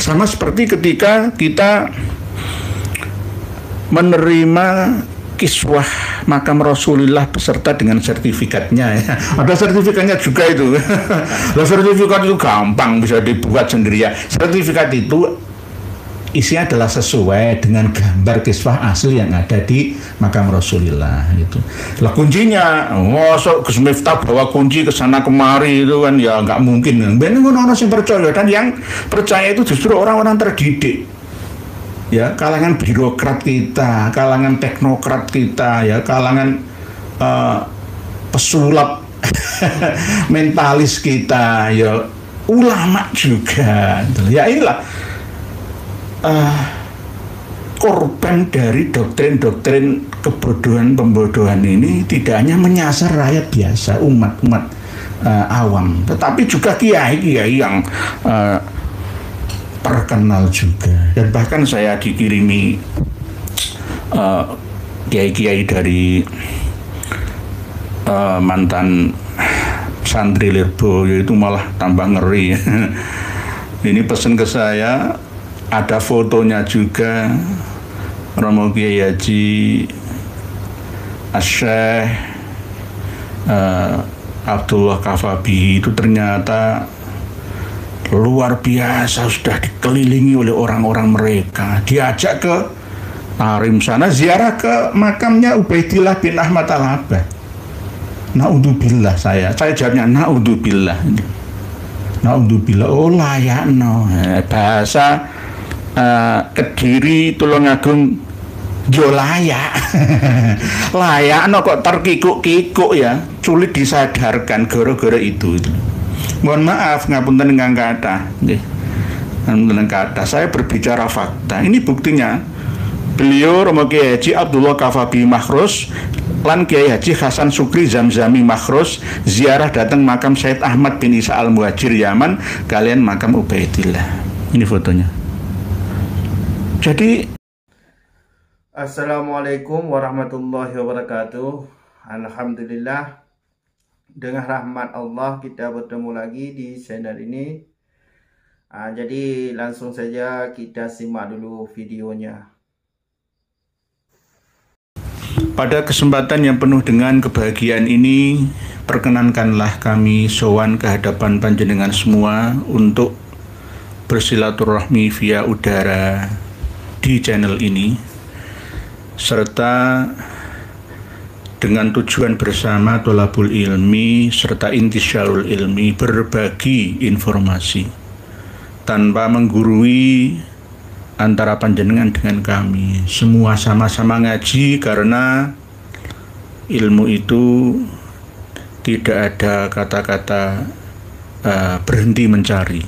Sama seperti ketika kita menerima kiswah makam Rasulullah beserta dengan sertifikatnya ya. Ada sertifikatnya juga itu. Lah sertifikat itu gampang bisa dibuat sendiri ya. Sertifikat itu isinya adalah sesuai dengan gambar kiswah asli yang ada di makam Rasulullah itu. Lah kuncinya, Gus Miftah bawa kunci ke sana kemari itu kan ya nggak mungkin. Ben ono sing percaya, dan yang percaya itu justru orang-orang terdidik. Ya, kalangan birokrat kita, kalangan teknokrat kita, ya, kalangan pesulap mentalis kita, ya, ulama juga. Ya inilah korban dari doktrin-doktrin kebodohan pembodohan ini tidak hanya menyasar rakyat biasa, umat-umat awam, tetapi juga kiai-kiai yang terkenal juga. Dan bahkan saya dikirimi kiai-kiai dari mantan santri Lirboyo, itu malah tambah ngeri. Ini pesan ke saya, ada fotonya juga, Romo Kiai Haji Asy'ikh Abdullah Kafabi itu ternyata luar biasa, sudah dikelilingi oleh orang-orang mereka, diajak ke Tarim sana, ziarah ke makamnya Ubaidillah bin Ahmad Al-Abbad. Naudzubillah, saya jawabnya naudzubillah. Naudzubillah, oh layak no. Bahasa Kediri Tulungagung yo layak. Layak no kok terkikuk-kikuk ya, sulit disadarkan gara-gara itu. Mohon maaf, ngapunten ingkang kathah. Nggih. Ngapunten kathah. Saya berbicara fakta. Ini buktinya. Beliau Romo Kiai Haji Abdullah Kafabi Makhrus lan Kiai Haji Hasan Sukri Zamzami Makhrus ziarah datang makam Said Ahmad bin Isa Al-Muhajir Yaman kalian makam Ubaidillah. Ini fotonya. Jadi Assalamualaikum warahmatullahi wabarakatuh. Alhamdulillah, dengan rahmat Allah kita bertemu lagi di channel ini. Jadi langsung saja kita simak dulu videonya. Pada kesempatan yang penuh dengan kebahagiaan ini, perkenankanlah kami sowan ke hadapan panjenengan semua untuk bersilaturahmi via udara di channel ini, serta dengan tujuan bersama tolabul ilmi serta intisyarul ilmi, berbagi informasi tanpa menggurui antara panjenengan dengan kami. Semua sama-sama ngaji karena ilmu itu tidak ada kata-kata berhenti mencari.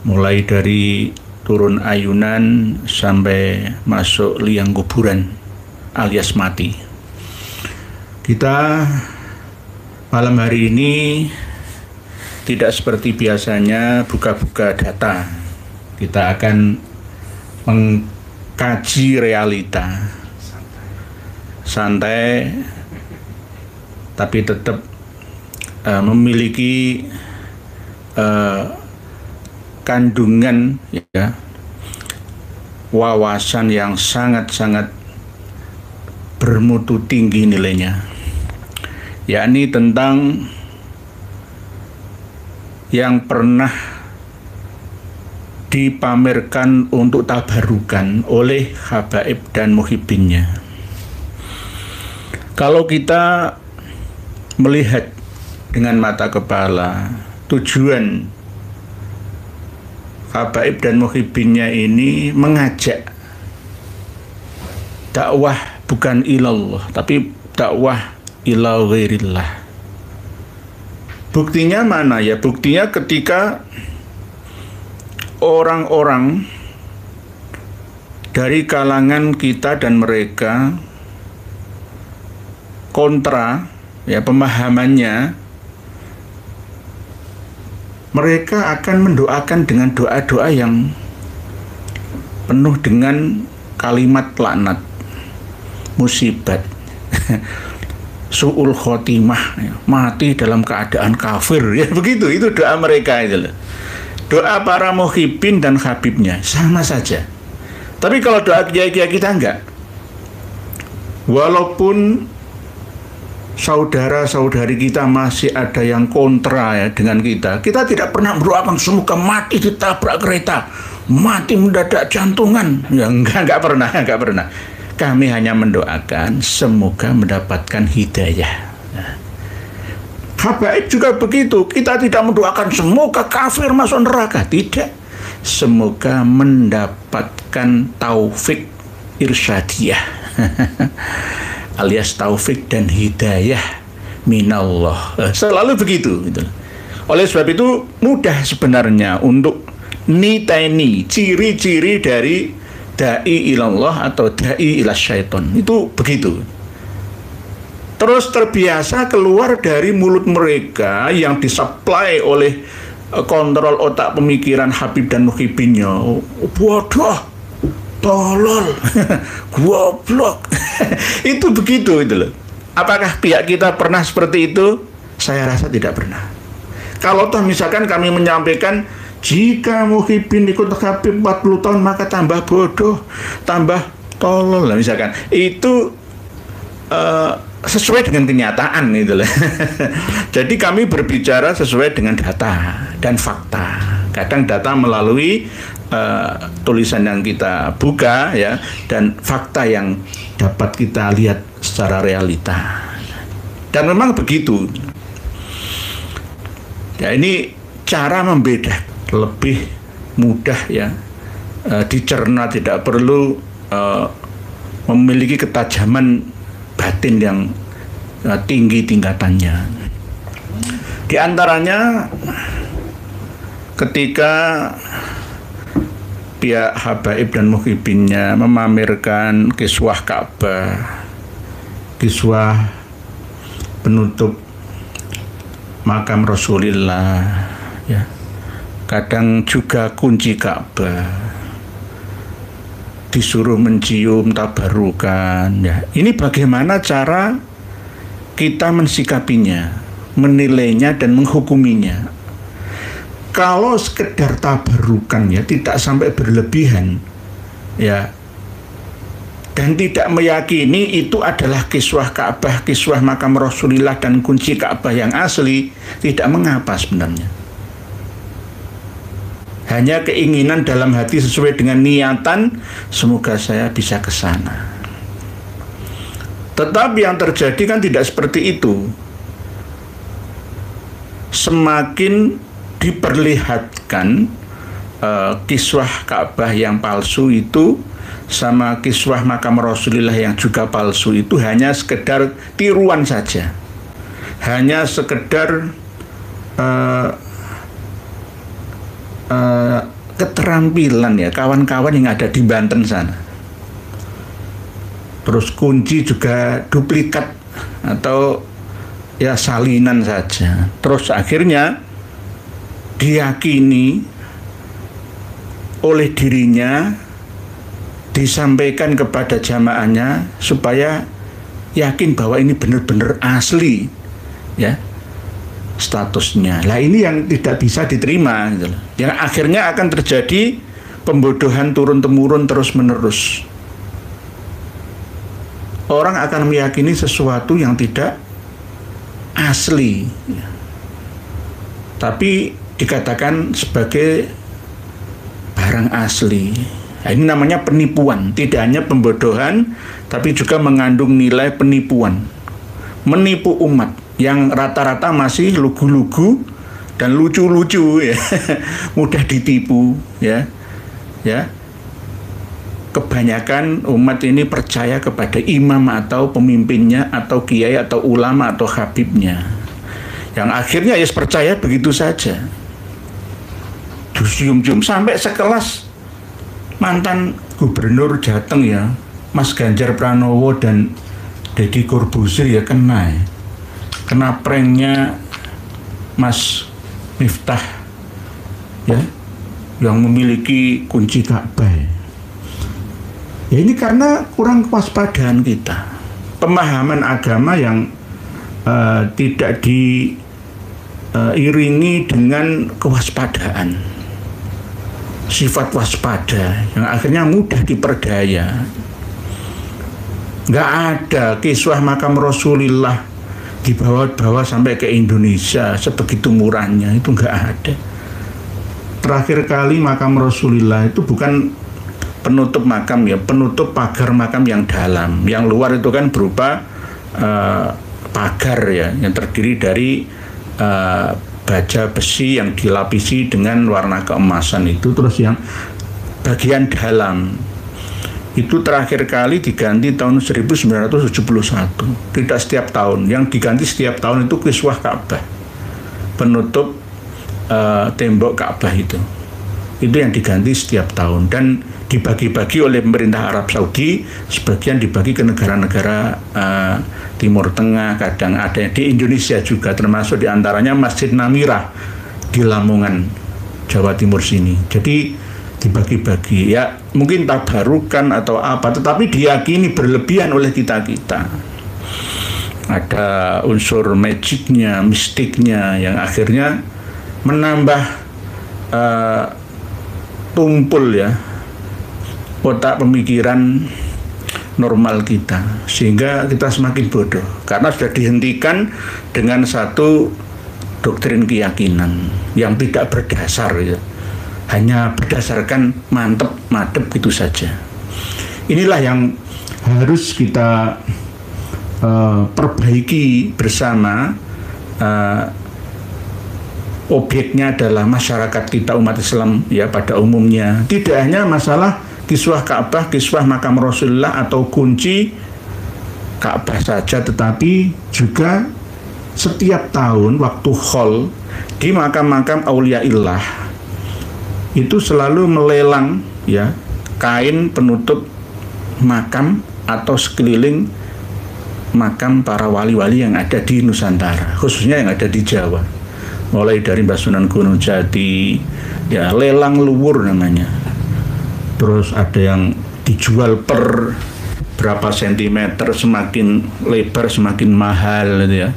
Mulai dari turun ayunan sampai masuk liang kuburan alias mati. Kita malam hari ini tidak seperti biasanya buka-buka data. Kita akan mengkaji realita, santai, tapi tetap memiliki kandungan ya, wawasan yang sangat-sangat bermutu tinggi nilainya, yakni tentang yang pernah dipamerkan untuk tabarukan oleh habaib dan muhibbinnya. Kalau kita melihat dengan mata kepala, tujuan habaib dan muhibbinnya ini mengajak dakwah bukan ilallah, tapi dakwah ila ghairillah. Buktinya mana ya? Buktinya ketika orang-orang dari kalangan kita dan mereka kontra ya pemahamannya, mereka akan mendoakan dengan doa-doa yang penuh dengan kalimat laknat, musibat, su'ul khotimah, mati dalam keadaan kafir, ya begitu, itu doa mereka itu loh. doa para muhibbin dan habibnya sama saja. Tapi kalau doa kiai-kiai kita enggak. Walaupun saudara-saudari kita masih ada yang kontra ya dengan kita tidak pernah mendoakan semoga mati ditabrak kereta, mati mendadak jantungan. Ya, enggak pernah. Kami hanya mendoakan semoga mendapatkan hidayah. Habaib juga begitu. Kita tidak mendoakan semoga kafir masuk neraka, tidak. Semoga mendapatkan taufik irsyadiyah alias taufik dan hidayah minallah. Selalu begitu gitu. Oleh sebab itu mudah sebenarnya untuk niteni ciri-ciri dari da'i ilallah atau da'i ilas syaiton. Itu begitu. Terus terbiasa keluar dari mulut mereka yang disuplai oleh kontrol otak pemikiran Habib dan muhibbinnya. Bodoh, tolol, goblok. Itu begitu itu loh. Apakah pihak kita pernah seperti itu? Saya rasa tidak pernah. Kalau toh misalkan kami menyampaikan jika muhibbin ikut Habib 40 tahun maka tambah bodoh, tambah tolol lah misalkan. Itu sesuai dengan kenyataan itu loh. Jadi kami berbicara sesuai dengan data dan fakta. Kadang data melalui tulisan yang kita buka ya, dan fakta yang dapat kita lihat secara realita. Dan memang begitu. Ya, ini cara membedakan lebih mudah ya, dicerna, tidak perlu memiliki ketajaman batin yang tinggi tingkatannya. Di antaranya ketika pihak habaib dan muhibbinnya memamerkan kiswah Ka'bah, kiswah penutup makam Rasulullah ya, kadang juga kunci Ka'bah, disuruh mencium tabarukan ya. Ini bagaimana cara kita mensikapinya, menilainya dan menghukuminya. Kalau sekedar tabarukan ya, tidak sampai berlebihan ya, dan tidak meyakini itu adalah kiswah Ka'bah, kiswah makam Rasulullah dan kunci Ka'bah yang asli, tidak mengapa sebenarnya. Hanya keinginan dalam hati sesuai dengan niatan, semoga saya bisa ke sana. Tetapi yang terjadi kan tidak seperti itu. Semakin diperlihatkan kiswah Ka'bah yang palsu itu sama kiswah makam Rasulullah yang juga palsu itu hanya sekedar tiruan saja. Hanya sekedar keterampilan ya kawan-kawan yang ada di Banten sana. Terus kunci juga duplikat atau ya salinan saja. Terus akhirnya diyakini oleh dirinya, disampaikan kepada jamaahnya supaya yakin bahwa ini benar-benar asli ya statusnya. Lah ini yang tidak bisa diterima gitu. Yang akhirnya akan terjadi pembodohan turun-temurun terus-menerus. Orang akan meyakini sesuatu yang tidak asli, tapi dikatakan sebagai barang asli. Nah, ini namanya penipuan. Tidak hanya pembodohan, tapi juga mengandung nilai penipuan. Menipu umat yang rata-rata masih lugu-lugu dan lucu-lucu ya. Mudah ditipu ya. Ya. Kebanyakan umat ini percaya kepada imam atau pemimpinnya atau kiai atau ulama atau habibnya. Yang akhirnya ya percaya begitu saja. Cium-cium sampai sekelas mantan gubernur Jateng ya, Mas Ganjar Pranowo dan Deddy Corbuzier ya kena pranknya Mas Miftah ya, yang memiliki kunci Ka'bah. Ya ini karena kurang kewaspadaan kita, pemahaman agama yang tidak diiringi dengan kewaspadaan. sifat waspada yang akhirnya mudah diperdaya. Nggak ada kiswah makam Rasulullah dibawa-bawa sampai ke Indonesia sebegitu murahnya, itu nggak ada. Terakhir kali makam Rasulullah itu bukan penutup makam ya, penutup pagar makam yang dalam. Yang luar itu kan berupa pagar ya, yang terdiri dari baja besi yang dilapisi dengan warna keemasan itu. Terus yang bagian dalam itu terakhir kali diganti tahun 1971. Tidak setiap tahun. Yang diganti setiap tahun itu kiswah Ka'bah, penutup tembok Ka'bah itu yang diganti setiap tahun dan dibagi-bagi oleh pemerintah Arab Saudi. Sebagian dibagi ke negara-negara Timur Tengah, kadang ada di Indonesia juga, termasuk diantaranya Masjid Namirah di Lamongan, Jawa Timur sini. Jadi dibagi-bagi ya, mungkin tabarukan atau apa, tetapi diyakini berlebihan oleh kita-kita. Ada unsur magicnya, mistiknya yang akhirnya menambah tumpul ya otak pemikiran normal kita, sehingga kita semakin bodoh karena sudah dihentikan dengan satu doktrin keyakinan yang tidak berdasar ya. Hanya berdasarkan mantep gitu saja. Inilah yang harus kita perbaiki bersama. Objeknya adalah masyarakat kita, umat Islam ya pada umumnya. Tidak hanya masalah kiswah Ka'bah, kiswah makam Rasulullah atau kunci Ka'bah saja, tetapi juga setiap tahun waktu haul di makam-makam auliaillah itu selalu melelang ya kain penutup makam atau sekeliling makam para wali-wali yang ada di Nusantara, khususnya yang ada di Jawa. Mulai dari Mbah Sunan Gunung Jati, ya lelang luwur namanya. Terus ada yang dijual per berapa sentimeter, semakin lebar semakin mahal gitu ya.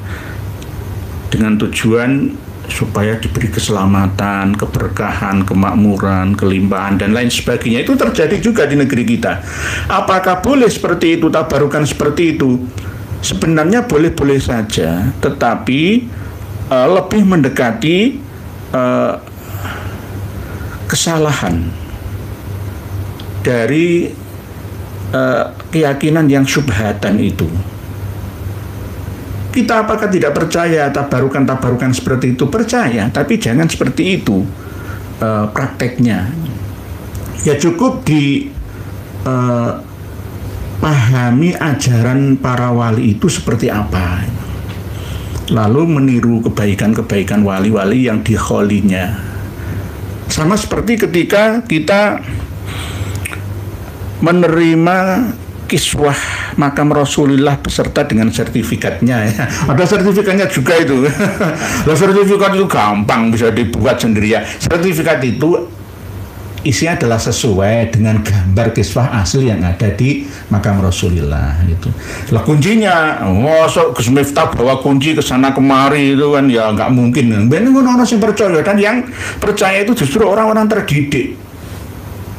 Dengan tujuan supaya diberi keselamatan, keberkahan, kemakmuran, kelimpahan, dan lain sebagainya. Itu terjadi juga di negeri kita. Apakah boleh seperti itu, tabarukan seperti itu? Sebenarnya boleh-boleh saja, tetapi lebih mendekati kesalahan dari keyakinan yang syubhatan itu. Kita apakah tidak percaya tabarukan seperti itu? Percaya, tapi jangan seperti itu prakteknya. Ya cukup dipahami ajaran para wali itu seperti apa. Lalu meniru kebaikan-kebaikan wali-wali yang dikholinya. Sama seperti ketika kita menerima kiswah makam Rasulullah beserta dengan sertifikatnya ya. Ada sertifikatnya juga itu. Lah sertifikat itu gampang bisa dibuat sendiri ya. Sertifikat itu isinya adalah sesuai dengan gambar kiswah asli yang ada di makam Rasulullah gitu. Lah kuncinya, masuk Gus Miftah bawa kunci ke sana kemari itu kan ya nggak mungkin. Ben orang yang percaya, dan yang percaya itu justru orang-orang terdidik.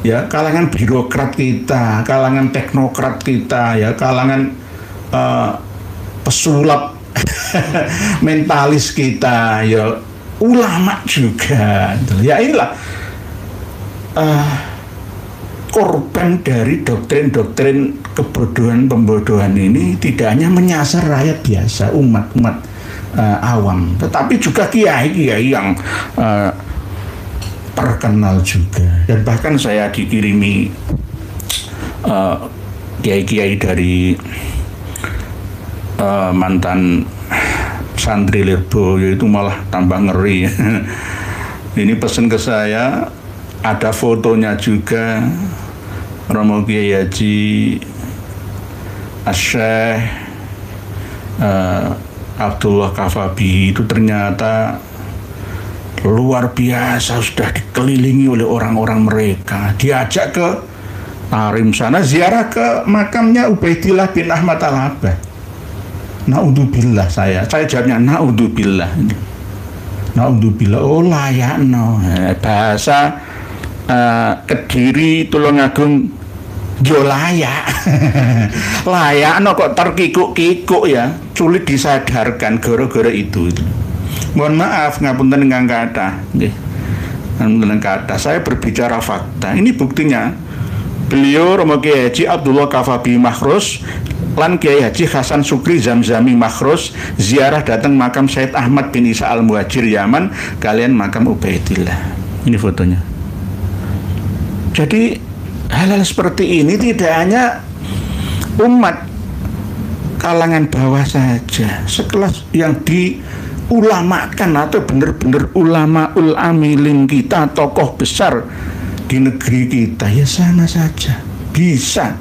Ya, kalangan birokrat kita, kalangan teknokrat kita, ya, kalangan pesulap mentalis kita, ya, ulama juga. Ya inilah korban dari doktrin-doktrin kebodohan pembodohan ini tidak hanya menyasar rakyat biasa, umat-umat awam, tetapi juga kiai-kiai yang terkenal juga. Dan bahkan saya dikirimi kiai-kiai dari mantan santri Lirbo, yaitu malah tambah ngeri. Ini pesan ke saya, ada fotonya juga, Romo Kiai Haji Asy'ikh Abdullah Kafabi itu ternyata luar biasa, sudah dikelilingi oleh orang-orang mereka. Diajak ke Tarim sana, ziarah ke makamnya Ubaidillah bin Ahmad Al-Abbad. Naudzubillah, saya jawabnya naudzubillah. Naudzubillah, oh layak no. Bahasa Kediri, Tulungagung, yo layak. Layak no kok terkikuk-kikuk ya, sulit disadarkan gara-gara itu. Mohon maaf ngapunten ingkang kathah nggih. Ngapunten kathah, saya berbicara fakta. Ini buktinya. Beliau Romo Kiai Haji Abdullah Kafabi Makhrus lan Kiai Haji Hasan Sukri Zamzami Makhrus ziarah datang makam Said Ahmad bin Isa Al-Muhajir Yaman kalian makam Ubaidillah. Ini fotonya. Jadi hal-hal seperti ini tidak hanya umat kalangan bawah saja, sekelas yang diulamakan atau benar-benar ulama amilin kita, tokoh besar di negeri kita ya sama saja bisa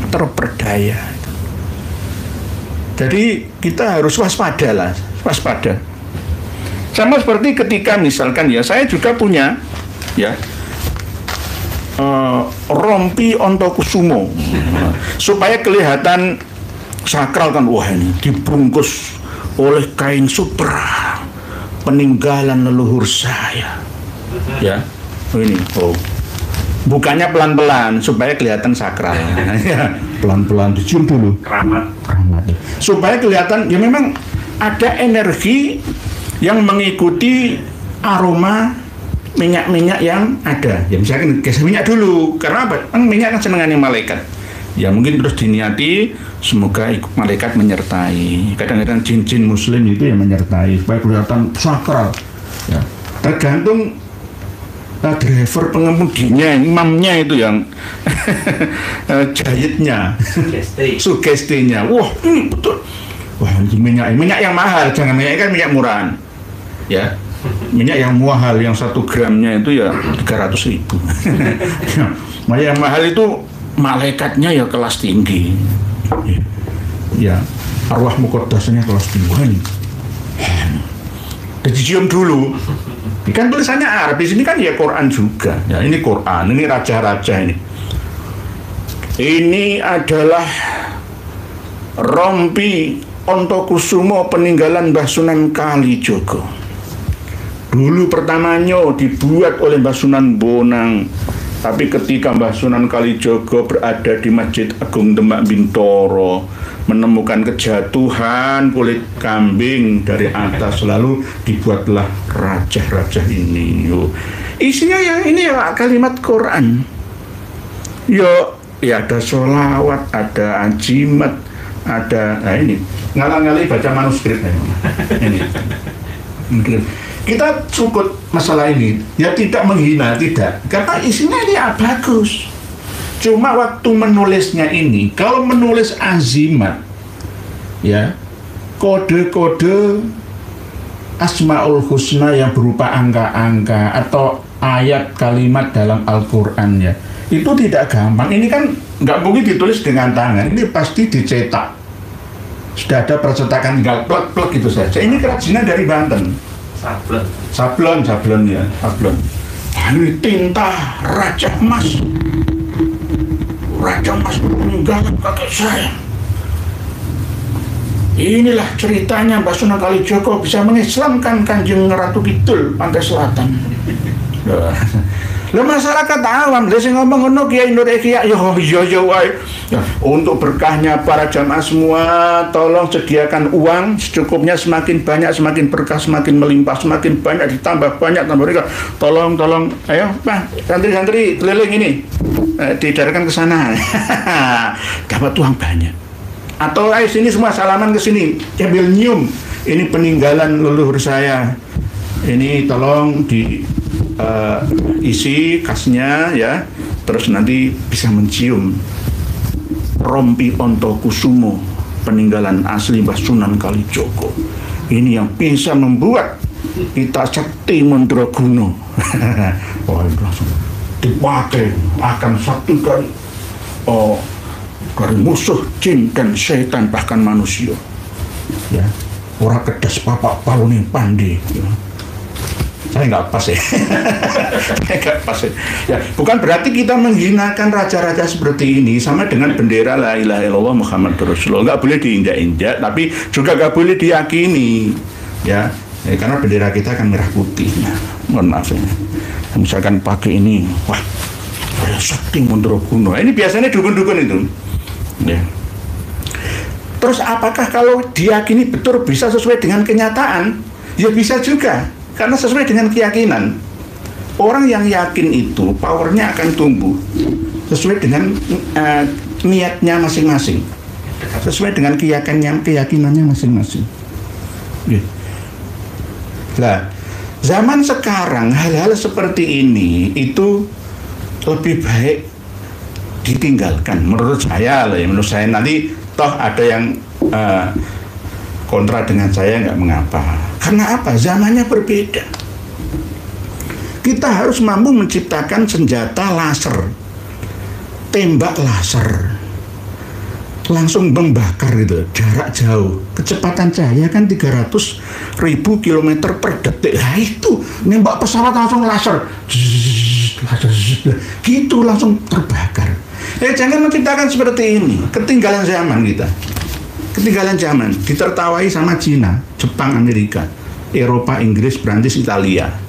terperdaya. Jadi kita harus waspada. Sama seperti ketika misalkan ya saya juga punya ya rompi Ontokusumo supaya kelihatan sakral kan, wah ini dibungkus oleh kain supra peninggalan leluhur saya ya. Ini bukannya pelan-pelan supaya kelihatan sakral. Pelan-pelan dicium dulu. Keramat. Supaya kelihatan ya memang ada energi yang mengikuti aroma minyak-minyak yang ada. Ya misalkan geser minyak dulu. Karena apa? Kan minyak kan senengannya malaikat. Ya mungkin terus diniati semoga malaikat menyertai. Kadang-kadang jin-jin muslim itu yang menyertai supaya kelihatan sakral. Ya. Tergantung driver pengemudinya, imamnya itu yang jahitnya, sugestinya. Wah, ini betul. Wah, ini minyak yang mahal, jangan minyak kan minyak murahan. Ya, minyak yang mahal yang 1 gramnya itu ya 300.000. Minyak yang mahal itu malaikatnya ya kelas tinggi. Ya, arwah muqaddasnya kelas tinggi. Dicium dulu. Kan tulisannya Arab, di sini kan ya Quran juga. Ya, ini Quran, ini raja-raja ini. Ini adalah rompi Ontokusumo peninggalan Mbah Sunan Kalijogo. Dulu pertamanya dibuat oleh Mbah Sunan Bonang. Tapi ketika Mbah Sunan Kalijogo berada di Masjid Agung Demak Bintoro, menemukan kejatuhan kulit kambing dari atas, lalu dibuatlah raja-raja ini. Isinya ya ini ya kalimat Quran. Ya ada sholawat, ada ajimat, ada ini ngalang-ngali baca manuskrip ini. Kita cukup masalah ini ya tidak menghina, tidak, karena isinya ini ya bagus. Cuma waktu menulisnya ini, kalau menulis azimat ya kode-kode Asmaul Husna yang berupa angka-angka atau ayat kalimat dalam Al-Quran ya, itu tidak gampang. Ini kan nggak mungkin ditulis dengan tangan, ini pasti dicetak. Sudah ada percetakan, tinggal plek-plek gitu saja. Ini kerajinan dari Banten. Sablon ya, sablon. Ini tinta Raja Emas peninggalan kakek saya. Inilah ceritanya Mbah Sunan Kalijogo bisa mengislamkan Kanjeng Ratu Kidul Pantai Selatan. Lah masyarakat awam, dia sing ngomong ngono Kiai Nur Ihya, yo wae. Untuk berkahnya para jamaah semua, tolong sediakan uang secukupnya, semakin banyak semakin berkah, semakin melimpah, semakin banyak ditambah banyak tambah mereka. Tolong, ayo Pak, santri-santri keliling ini diedarkan ke sana. Dapat uang banyak. Atau ayo sini semua salaman ke sini, sambil nyium. Ini peninggalan leluhur saya. Ini tolong di isi kasnya ya, terus nanti bisa mencium rompi Ontokusumo peninggalan asli Mbah Sunan Kalijogo. Ini yang bisa membuat kita sakti mandraguna. Wah, itu langsung dipakai akan satu dari musuh jin dan setan bahkan manusia. Ya, ora kedas papak palune pandi. Ya. Saya nggak pas ya. Nggak pas ya. Ya, bukan berarti kita menghinakan raja-raja seperti ini sama dengan bendera la ilaha illallah Muhammadur Rasulullah. Nggak boleh diinjak-injak, tapi juga nggak boleh diyakini. Ya, karena bendera kita kan merah putih. mohon maaf ya. Misalkan pakai ini, wah, sakti Mundoro Kuno. Ini biasanya dukun-dukun itu. Ya. Terus apakah kalau diyakini betul bisa sesuai dengan kenyataan? Ya bisa juga, karena sesuai dengan keyakinan. Orang yang yakin itu powernya akan tumbuh sesuai dengan niatnya masing-masing, sesuai dengan keyakinannya masing-masing. Nah, zaman sekarang hal-hal seperti ini itu lebih baik ditinggalkan menurut saya loh ya. Menurut saya, nanti toh ada yang kontra dengan saya, nggak mengapa. Karena apa? Zamannya berbeda. Kita harus mampu menciptakan senjata laser, tembak laser, langsung membakar gitu, jarak jauh. Kecepatan cahaya kan 300.000 km per detik. Nah itu, nembak pesawat langsung laser, gitu langsung terbakar. Jangan menciptakan seperti ini. Ketinggalan zaman kita. Ketinggalan zaman, ditertawai sama Cina, Jepang, Amerika, Eropa, Inggris, Prancis, Italia.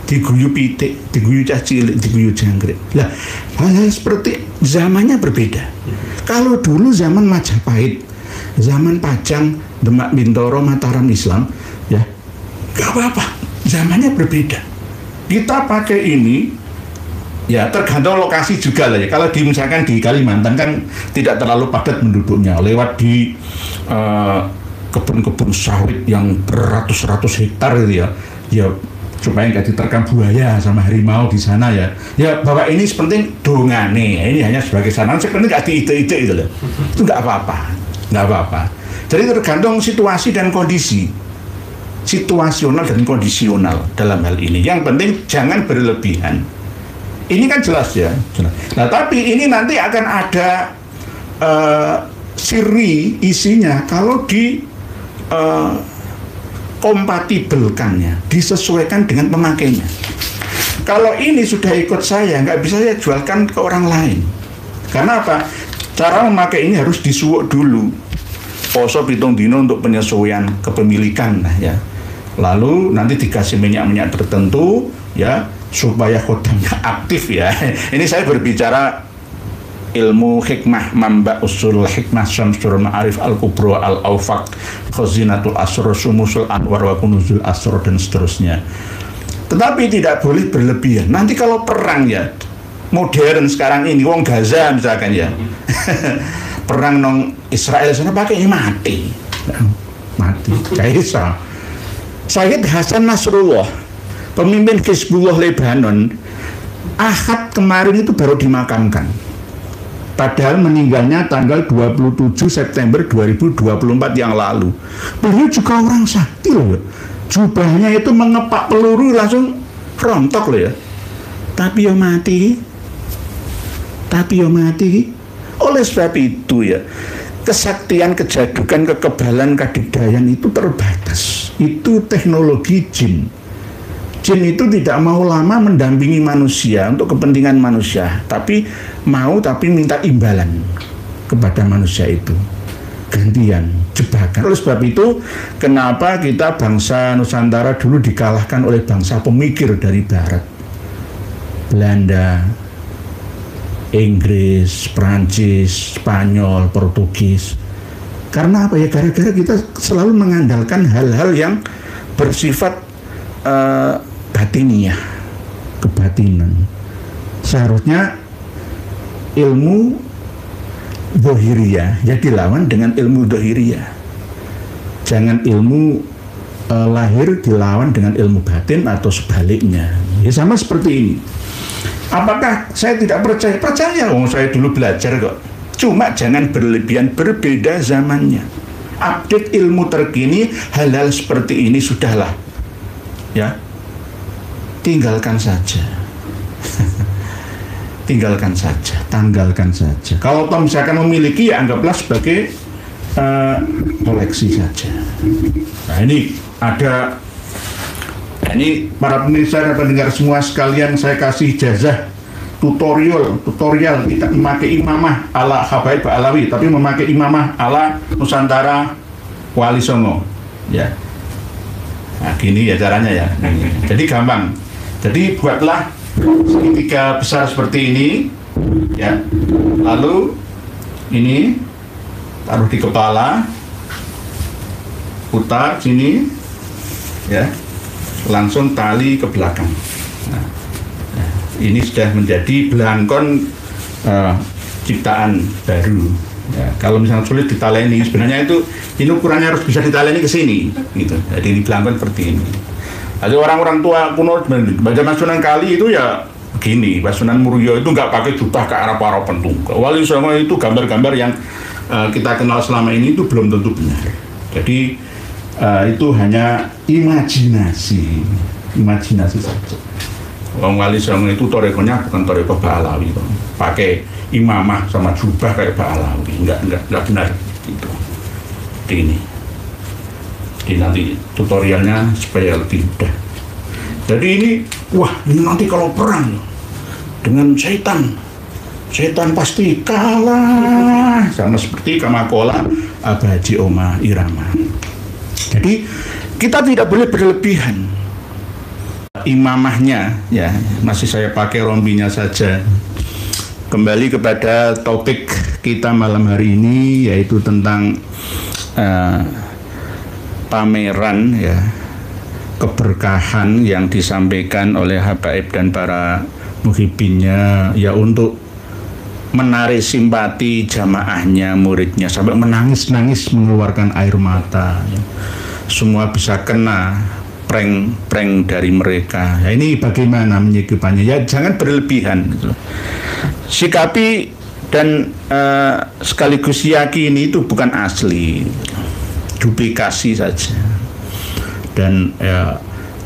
Diguyu pitik, diguyu cah cilik, diguyu jangkrik. Lah, hal-hal seperti zamannya berbeda. Kalau dulu zaman Majapahit, zaman Pajang, Demak, Bintoro, Mataram, Islam, ya, gak apa-apa. Zamannya berbeda. Kita pakai ini, ya tergantung lokasi juga lah ya. Kalau misalkan di Kalimantan kan tidak terlalu padat penduduknya, lewat di kebun-kebun sawit yang beratus-ratus hektar gitu ya, ya supaya nggak diterkam buaya sama harimau di sana ya. Ya bahwa ini sepenting dongane, ini hanya sebagai saran, sepenting nggak diide-ide gitu loh. Itu nggak apa-apa, nggak apa-apa. Jadi tergantung situasi dan kondisi, situasional dan kondisional dalam hal ini. Yang penting jangan berlebihan. Ini kan jelas ya. Jelas. Nah tapi ini nanti akan ada siri isinya kalau di kompatibelkannya, disesuaikan dengan pemakainya. Kalau ini sudah ikut saya, nggak bisa saya jualkan ke orang lain. Karena apa? Cara memakai ini harus disuwuk dulu. Poso pitung dino untuk penyesuaian kepemilikan, nah ya. Lalu nanti dikasih minyak-minyak tertentu, ya, supaya khodamnya aktif ya. Ini saya berbicara ilmu hikmah, mamba usul hikmah, syamsul ma'arif al-kubro al-awfaq, khazinatul asro, sumusul anwar wa kunuzul asro, dan seterusnya. Tetapi tidak boleh berlebihan. Nanti kalau perang ya, modern sekarang ini, wong Gaza misalkan ya, perang nong Israel sana pakai mati, kaisa. Sayyid Hasan Nasrullah, pemimpin Hizbullah Lebanon, Ahad kemarin itu baru dimakamkan. Padahal meninggalnya tanggal 27 September 2024 yang lalu. Beliau juga orang sakti loh. Jubahnya itu mengepak peluru langsung rontok loh ya. Tapi ya mati. Oleh sebab itu ya, kesaktian, kejadukan, kekebalan, kadikdayan itu terbatas. Itu teknologi jin. Jin itu tidak mau lama mendampingi manusia untuk kepentingan manusia, tapi minta imbalan kepada manusia itu, gantian, jebakan. Oleh sebab itu, kenapa kita bangsa Nusantara dulu dikalahkan oleh bangsa pemikir dari Barat, Belanda, Inggris, Prancis, Spanyol, Portugis. Karena apa ya? Gara-gara kita selalu mengandalkan hal-hal yang bersifat batiniah, kebatinan. Seharusnya ilmu dohiriyah ya dilawan dengan ilmu dohiriyah. Jangan ilmu lahir dilawan dengan ilmu batin atau sebaliknya. Ya sama seperti ini. Apakah saya tidak percaya? Percaya, saya dulu belajar kok. Cuma jangan berlebihan, berbeda zamannya. Update ilmu terkini, hal-hal seperti ini sudahlah. Ya, tinggalkan saja. Tinggalkan saja, tanggalkan saja. Kalau toh misalkan memiliki, ya anggaplah sebagai koleksi saja. Nah ini ada, ini para pemirsa dan pendengar semua sekalian, saya kasih jazah tutorial kita memakai imamah ala Habaib Alawi, tapi memakai imamah ala Nusantara Wali Songo. Ya. Nah, gini ya caranya ya. Jadi gampang. Jadi buatlah segitiga besar seperti ini, ya. Lalu ini taruh di kepala, putar sini, ya. Langsung tali ke belakang. Nah, ini sudah menjadi belangkon ciptaan baru. Ya, kalau misalnya sulit ditaleni, sebenarnya ini ukurannya harus bisa ditaleni ke sini, gitu. Jadi ini belangkon seperti ini. Jadi orang-orang tua kuno baca Sunan Kali itu ya begini, Sunan Muria itu nggak pakai jubah ke arah para pentung. Wali Songo itu gambar-gambar yang kita kenal selama ini itu belum tentu benar. Jadi itu hanya imajinasi saja. Wali Songo itu torekonya bukan toreko Ba'alawi, pakai imamah sama jubah kayak Ba'alawi, nggak benar gitu. Ini nanti tutorialnya supaya lebih mudah. Jadi ini nanti kalau perang dengan setan pasti kalah, sama seperti Kamakola Abaji Oma Irama. Jadi kita tidak boleh berlebihan. Imamahnya ya masih saya pakai rombinya saja. Kembali kepada topik kita malam hari ini, yaitu tentang pameran ya, keberkahan yang disampaikan oleh habaib dan para muhibinnya ya, untuk menarik simpati jamaahnya, muridnya, sampai menangis-nangis mengeluarkan air mata ya. Semua bisa kena prank dari mereka ya. Ini bagaimana menyikapinya ya, jangan berlebihan gitu. Sikapi dan sekaligus yakini itu bukan asli, duplikasi saja, dan ya,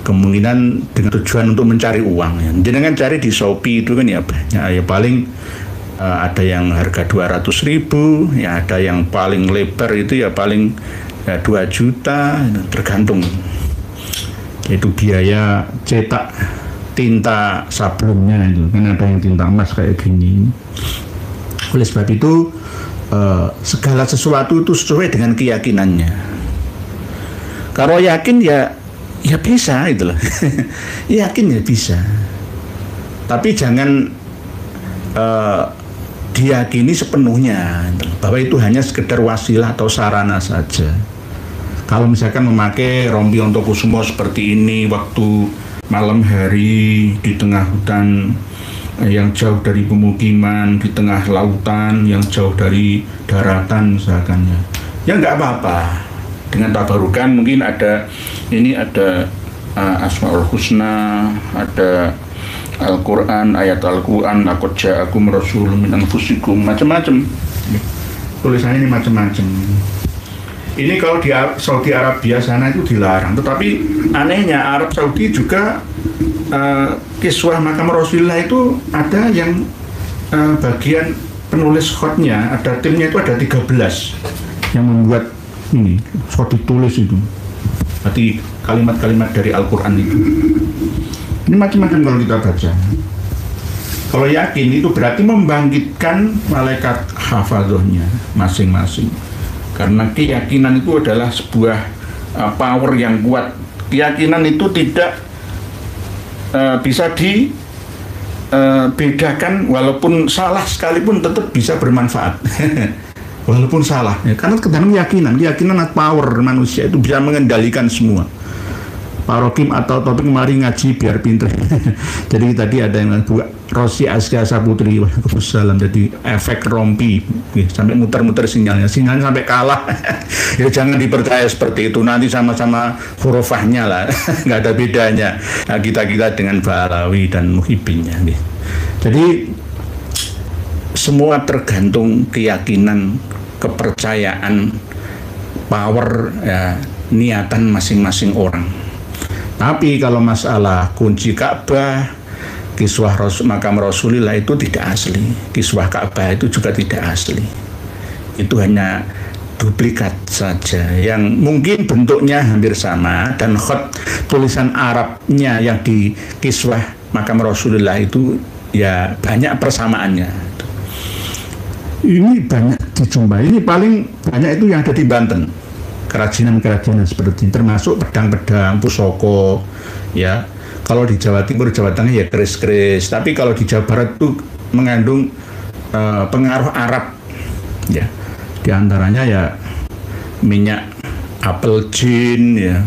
kemungkinan dengan tujuan untuk mencari uang ya. Jangan cari di Shopee itu kan ya banyak ya, paling ada yang harga 200.000 ya, ada yang paling lebar itu ya paling 2 juta, tergantung itu biaya cetak tinta sablonnya itu kan, ada yang tinta emas kayak gini. Oleh sebab itu segala sesuatu itu sesuai dengan keyakinannya. Kalau yakin ya bisa itu loh. Yakin ya bisa, tapi jangan diyakini sepenuhnya bahwa itu hanya sekedar wasilah atau sarana saja. Kalau misalkan memakai rompi Ontokusumo seperti ini waktu malam hari di tengah hutan yang jauh dari pemukiman, di tengah lautan yang jauh dari daratan misalkan ya nggak apa-apa. Dengan tabarukan mungkin ada Asmaul Husna, ada Al-Quran, ayat Al-Quran, laqad ja'akum rasulun min anfusikum, macam-macam. Tulisannya ini macam-macam. Ini kalau di Saudi Arabia sana itu dilarang, tetapi anehnya Arab Saudi juga kiswah makam Rasulullah itu ada yang bagian penulis khotnya, ada timnya itu ada 13 yang membuat ini khot ditulis itu, berarti kalimat-kalimat dari Al-Quran itu. Ini macam-macam kalau kita baca. Kalau yakin itu berarti membangkitkan malaikat hafadzohnya masing-masing. Karena keyakinan itu adalah sebuah power yang kuat. Keyakinan itu tidak bisa dibedakan, walaupun salah sekalipun tetap bisa bermanfaat. Walaupun salah, ya, karena kadang keyakinan power manusia itu bisa mengendalikan semua. Pak Rokim atau topik mari ngaji biar pinter. Jadi tadi ada yang buka Rosi Askia Saputri, waalaikumsalam. Jadi efek rompi sampai muter-muter sinyalnya sampai kalah. Ya jangan dipercaya seperti itu, nanti sama-sama hurufahnya lah. Nggak ada bedanya nah, kita dengan Ba'alawi dan muhibinnya. Jadi semua tergantung keyakinan, kepercayaan, power ya, niatan masing-masing orang. Tapi kalau masalah kunci Ka'bah, kiswah makam Rasulullah itu tidak asli. Kiswah Ka'bah itu juga tidak asli. Itu hanya duplikat saja yang mungkin bentuknya hampir sama, dan khot tulisan Arabnya yang di kiswah makam Rasulullah itu ya banyak persamaannya. Ini banyak dijumpai. Ini paling banyak itu yang ada di Banten. Kerajinan-kerajinan seperti ini, termasuk pedang-pedang, pusoko, ya, Kalau di Jawa Timur, Jawa Tengah ya keris-keris. Tapi kalau di Jawa Barat itu mengandung pengaruh Arab. Ya, di antaranya ya minyak apel jin, ya,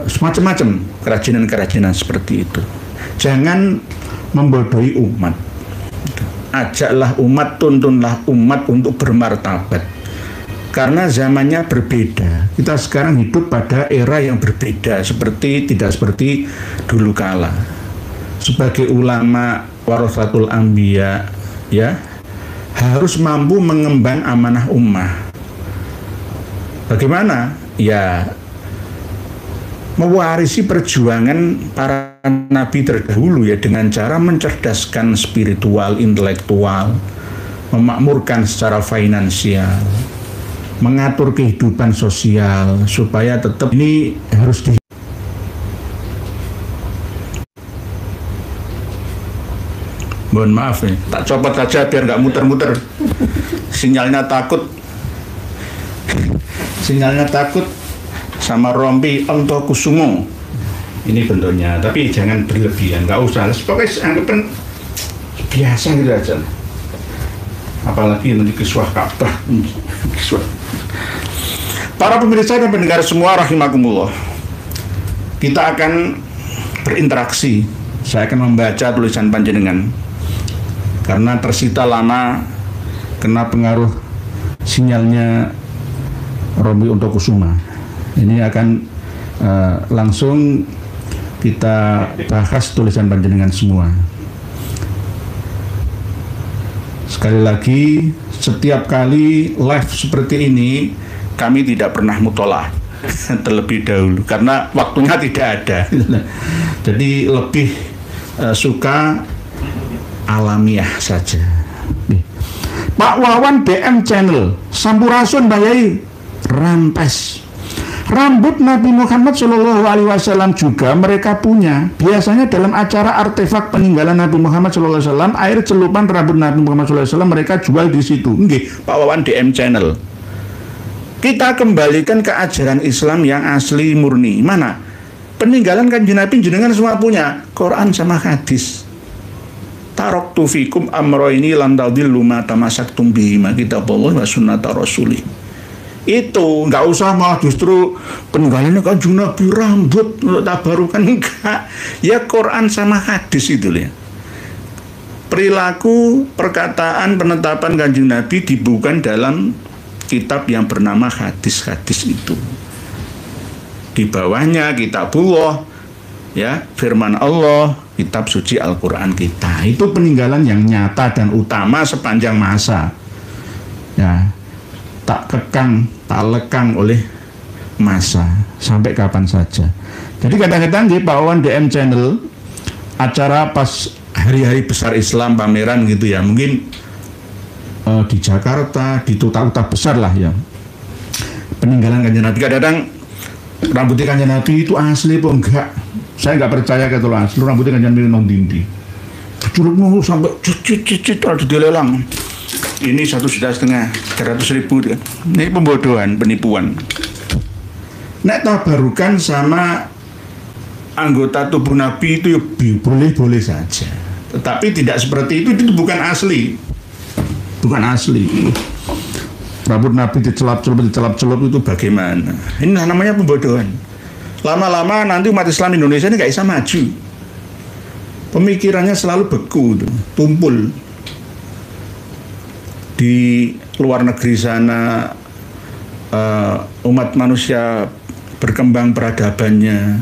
semacam-macam kerajinan-kerajinan seperti itu. Jangan membodohi umat. Ajaklah umat, tuntunlah umat untuk bermartabat. Karena zamannya berbeda. Kita sekarang hidup pada era yang berbeda, tidak seperti dulu kala. Sebagai ulama warasatul anbiya, ya, harus mampu mengemban amanah ummah. Bagaimana? Ya, mewarisi perjuangan para nabi terdahulu, ya, dengan cara mencerdaskan spiritual, intelektual, memakmurkan secara finansial, mengatur kehidupan sosial supaya tetap ini harus di mohon maaf nih, tak copot saja biar nggak muter-muter. Sinyalnya takut sama rompi Ontokusumo. Ini bentuknya, tapi jangan berlebihan, nggak usah. Pokoknya anggapan biasa gitu aja. Apalagi nanti kiswah Ka'bah. Para pemirsa dan pendengar semua rahimakumullah, kita akan berinteraksi. Saya akan membaca tulisan panjenengan karena tersita lama kena pengaruh sinyalnya Rombi Ontokusuma. Ini akan langsung kita bahas tulisan panjenengan semua. Sekali lagi, setiap kali live seperti ini kami tidak pernah mutolaah terlebih dahulu karena waktunya tidak ada. Jadi lebih suka alamiah saja. Pak Wawan DM channel Sampurasun Bayai rampes. Rambut Nabi Muhammad Shallallahu Alaihi Wasallam juga mereka punya. Biasanya dalam acara artefak peninggalan Nabi Muhammad Shallallahu Alaihi Wasallam, air celupan rambut Nabi Muhammad Shallallahu Alaihi Wasallam mereka jual di situ. Nggih, Pak Wawan DM channel. Kita kembalikan ke ajaran Islam yang asli murni. Mana? Peninggalan Kanjeng Nabi jenengan semua punya, Quran sama hadis. Taraktu fikum amroini lan tadillu ma tamassaktum bihima kitabullah wa sunnata rasulih. Itu nggak usah malah justru peninggalannya Kanjeng Nabi rambut untuk tabarukan, enggak. Ya Quran sama hadis itu ya. Perilaku, perkataan, penetapan Kanjeng Nabi dibukukan dalam kitab yang bernama hadis-hadis itu. Di bawahnya kitabullah, ya, firman Allah, kitab suci Al-Quran kita. Itu peninggalan yang nyata dan utama sepanjang masa. Ya, tak kekang, tak lekang oleh masa sampai kapan saja. Jadi kadang-kadang di Pak Wawan DM channel acara pas hari-hari besar Islam, pameran gitu ya, mungkin di Jakarta, di kota-kota besar lah ya, peninggalan Kanjeng Nabi. Kadang-kadang rambutnya Kanjeng Nabi itu asli apa enggak? Saya nggak percaya kalau asli rambutnya Kanjeng Nabi non dindi. Curugmu sampai cicit ada di lelang. Ini 1,5 juta, 300.000 kan. Ini pembodohan, penipuan. Nek tabarukan sama anggota tubuh Nabi itu ya boleh-boleh saja. Tetapi tidak seperti itu bukan asli. Bukan asli. Rambut Nabi dicelap-celap itu bagaimana? Ini namanya pembodohan. Lama-lama nanti umat Islam Indonesia ini nggak bisa maju. Pemikirannya selalu beku, tumpul. Di luar negeri sana umat manusia berkembang peradabannya,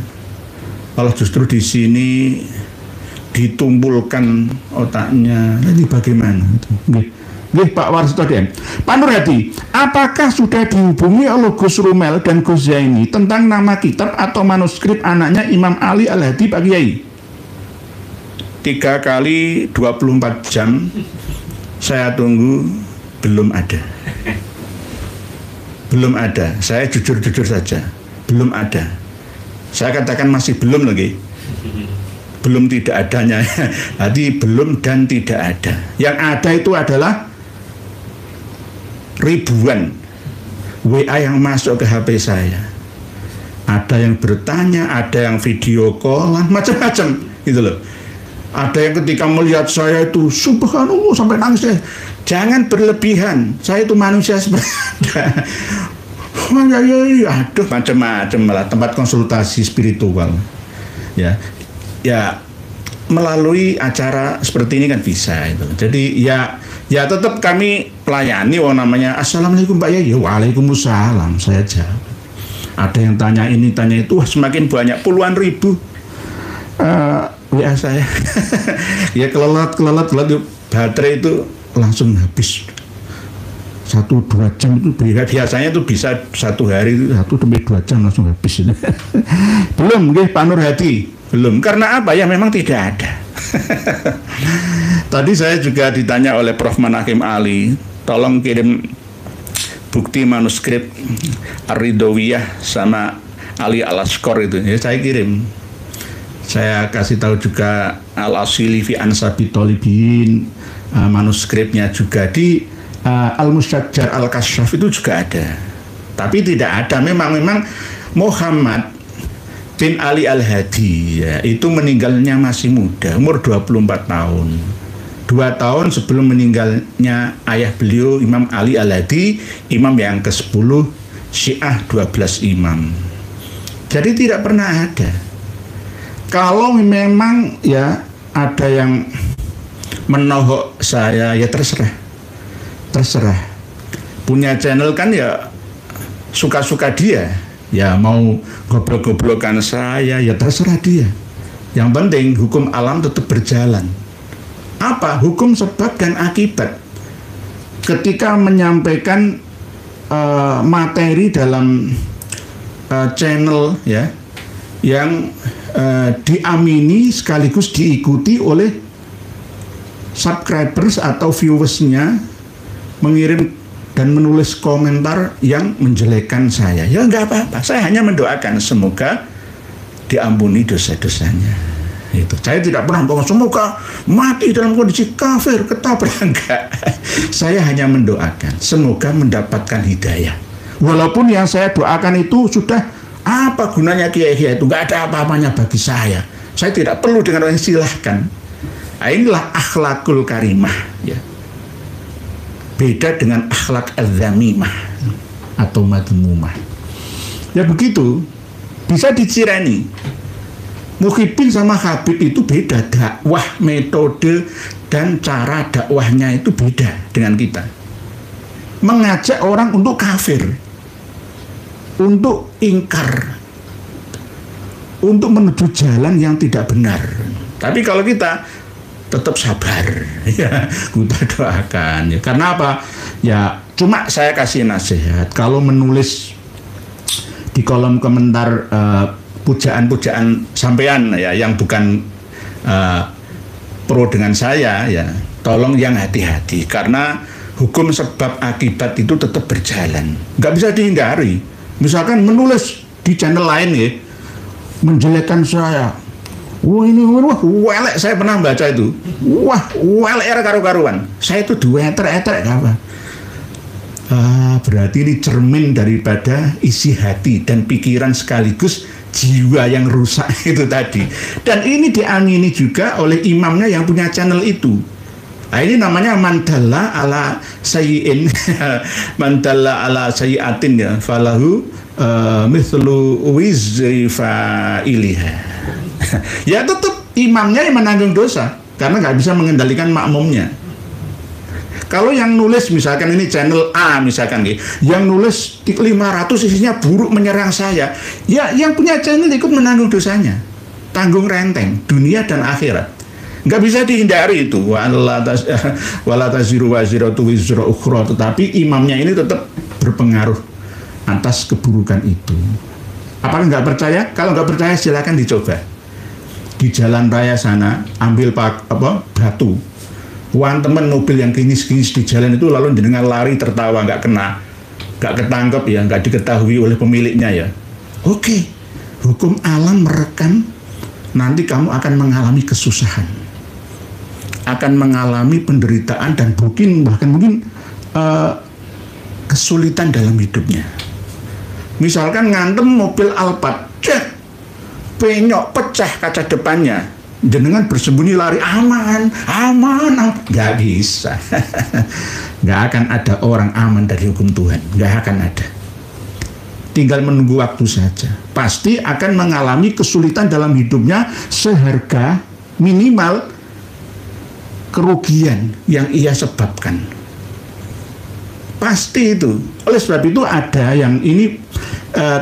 kalau justru di sini ditumpulkan otaknya. Ini bagaimana? Nggih, Pak Warsito DM. Pak Nurhadi, apakah sudah dihubungi oleh Gus Rumel dan Gus Zaini tentang nama kitab atau manuskrip anaknya Imam Ali Al-Hadi Pak Kiai? 3 kali 24 jam saya tunggu, belum ada. Belum ada. Saya jujur-jujur saja, belum ada. Saya katakan masih belum lagi. Belum tidak adanya. Jadi belum dan tidak ada. Yang ada itu adalah ribuan WA yang masuk ke HP saya. ada yang bertanya, ada yang video callan, macam-macam gitu loh. Ada yang ketika melihat saya itu subhanallah sampai nangis. Jangan berlebihan, saya itu manusia seperti aduh macam-macam malah tempat konsultasi spiritual. Ya melalui acara seperti ini kan bisa itu. Jadi ya tetap kami pelayani. Namanya assalamualaikum Pak ya, waalaikumsalam saya jawab. Ada yang tanya ini tanya itu, semakin banyak puluhan ribu WA saya. Ya kelelat baterai itu langsung habis 1-2 jam itu biasanya itu bisa 1 hari itu 1-2 jam langsung habis itu. Belum Pak Nur Hadi, belum. Karena apa ya, memang tidak ada. Tadi saya juga ditanya oleh Prof. Manakim Ali, tolong kirim bukti manuskrip Ar-Ridawiyah sama Ali Al-Askor itu. Ya saya kirim. Saya kasih tahu juga Al-Asili fi Ansabi Tolibin, manuskripnya juga di Al-Mustajjar Al-Kasyaf itu juga ada. Tapi tidak ada, memang Muhammad bin Ali Al-Hadi ya, itu meninggalnya masih muda, umur 24 tahun. 2 tahun sebelum meninggalnya ayah beliau Imam Ali Al-Hadi, imam yang ke-10 Syiah 12 imam. Jadi tidak pernah ada. Kalau memang ya ada yang menohok saya, ya terserah. Punya channel kan ya suka-suka dia. Ya mau goblok-goblokan saya, ya terserah dia. Yang penting hukum alam tetap berjalan. Apa? Hukum sebab dan akibat. Ketika menyampaikan materi dalam channel ya yang diamini sekaligus diikuti oleh subscribers atau viewersnya, mengirim dan menulis komentar yang menjelekkan saya, ya nggak apa-apa. Saya hanya mendoakan semoga diampuni dosa-dosanya. Itu saya tidak pernah bahwa semoga mati dalam kondisi kafir, ketabrak, enggak. Saya hanya mendoakan semoga mendapatkan hidayah. Walaupun yang saya doakan itu sudah apa gunanya kiai-kiai itu, nggak ada apa-apanya bagi saya. Saya tidak perlu dengan orang silahkan. Nah, inilah akhlakul karimah ya. Beda dengan akhlak al-zamimah atau madmumah. Ya begitu, bisa dicirani. Muhyiddin sama Habib itu beda, dakwah, metode dan cara dakwahnya itu beda dengan kita. Mengajak orang untuk kafir, untuk ingkar, untuk menuju jalan yang tidak benar. Tapi kalau kita tetap sabar, ya kita doakan. Ya. Karena apa? Ya cuma saya kasih nasihat, kalau menulis di kolom komentar pujaan-pujaan sampean ya yang bukan pro dengan saya, ya tolong yang hati-hati, karena hukum sebab akibat itu tetap berjalan, nggak bisa dihindari. Misalkan menulis di channel lain ya menjelekkan saya, wah ini wah welek, saya pernah baca itu, wah welek era karu-karuan, saya itu dueter-eter apa. Berarti ini cermin daripada isi hati dan pikiran sekaligus jiwa yang rusak itu tadi. Dan ini diamini juga oleh imamnya yang punya channel itu. Nah, ini namanya mandalla ala sayyin mandalla ala sayyatin ya falahu mithlu wizri fa'iliha. Ya tetap imamnya yang menanggung dosa karena nggak bisa mengendalikan makmumnya. Kalau yang nulis misalkan ini channel A misalkan yang nulis 500 isinya buruk menyerang saya, ya yang punya channel ikut menanggung dosanya, tanggung renteng dunia dan akhirat, nggak bisa dihindari itu. Wala taziru waziratu wizra ukhra, tetapi imamnya ini tetap berpengaruh atas keburukan itu. Apakah nggak percaya? Kalau nggak percaya silakan dicoba di jalan raya sana, ambil batu, wan temen mobil yang kinis-kinis di jalan itu, lalu jenengan lari tertawa, nggak ketangkep ya, nggak diketahui oleh pemiliknya ya. Oke, hukum alam merekam, nanti kamu akan mengalami kesusahan, akan mengalami penderitaan dan bahkan mungkin kesulitan dalam hidupnya. Misalkan ngantem mobil Alphard, penyok pecah kaca depannya, jenengan bersembunyi lari aman, nggak bisa. Nggak akan ada orang aman dari hukum Tuhan, nggak akan ada. Tinggal menunggu waktu saja. Pasti akan mengalami kesulitan dalam hidupnya seharga minimal kerugian yang ia sebabkan. Pasti itu. Oleh sebab itu ada yang ini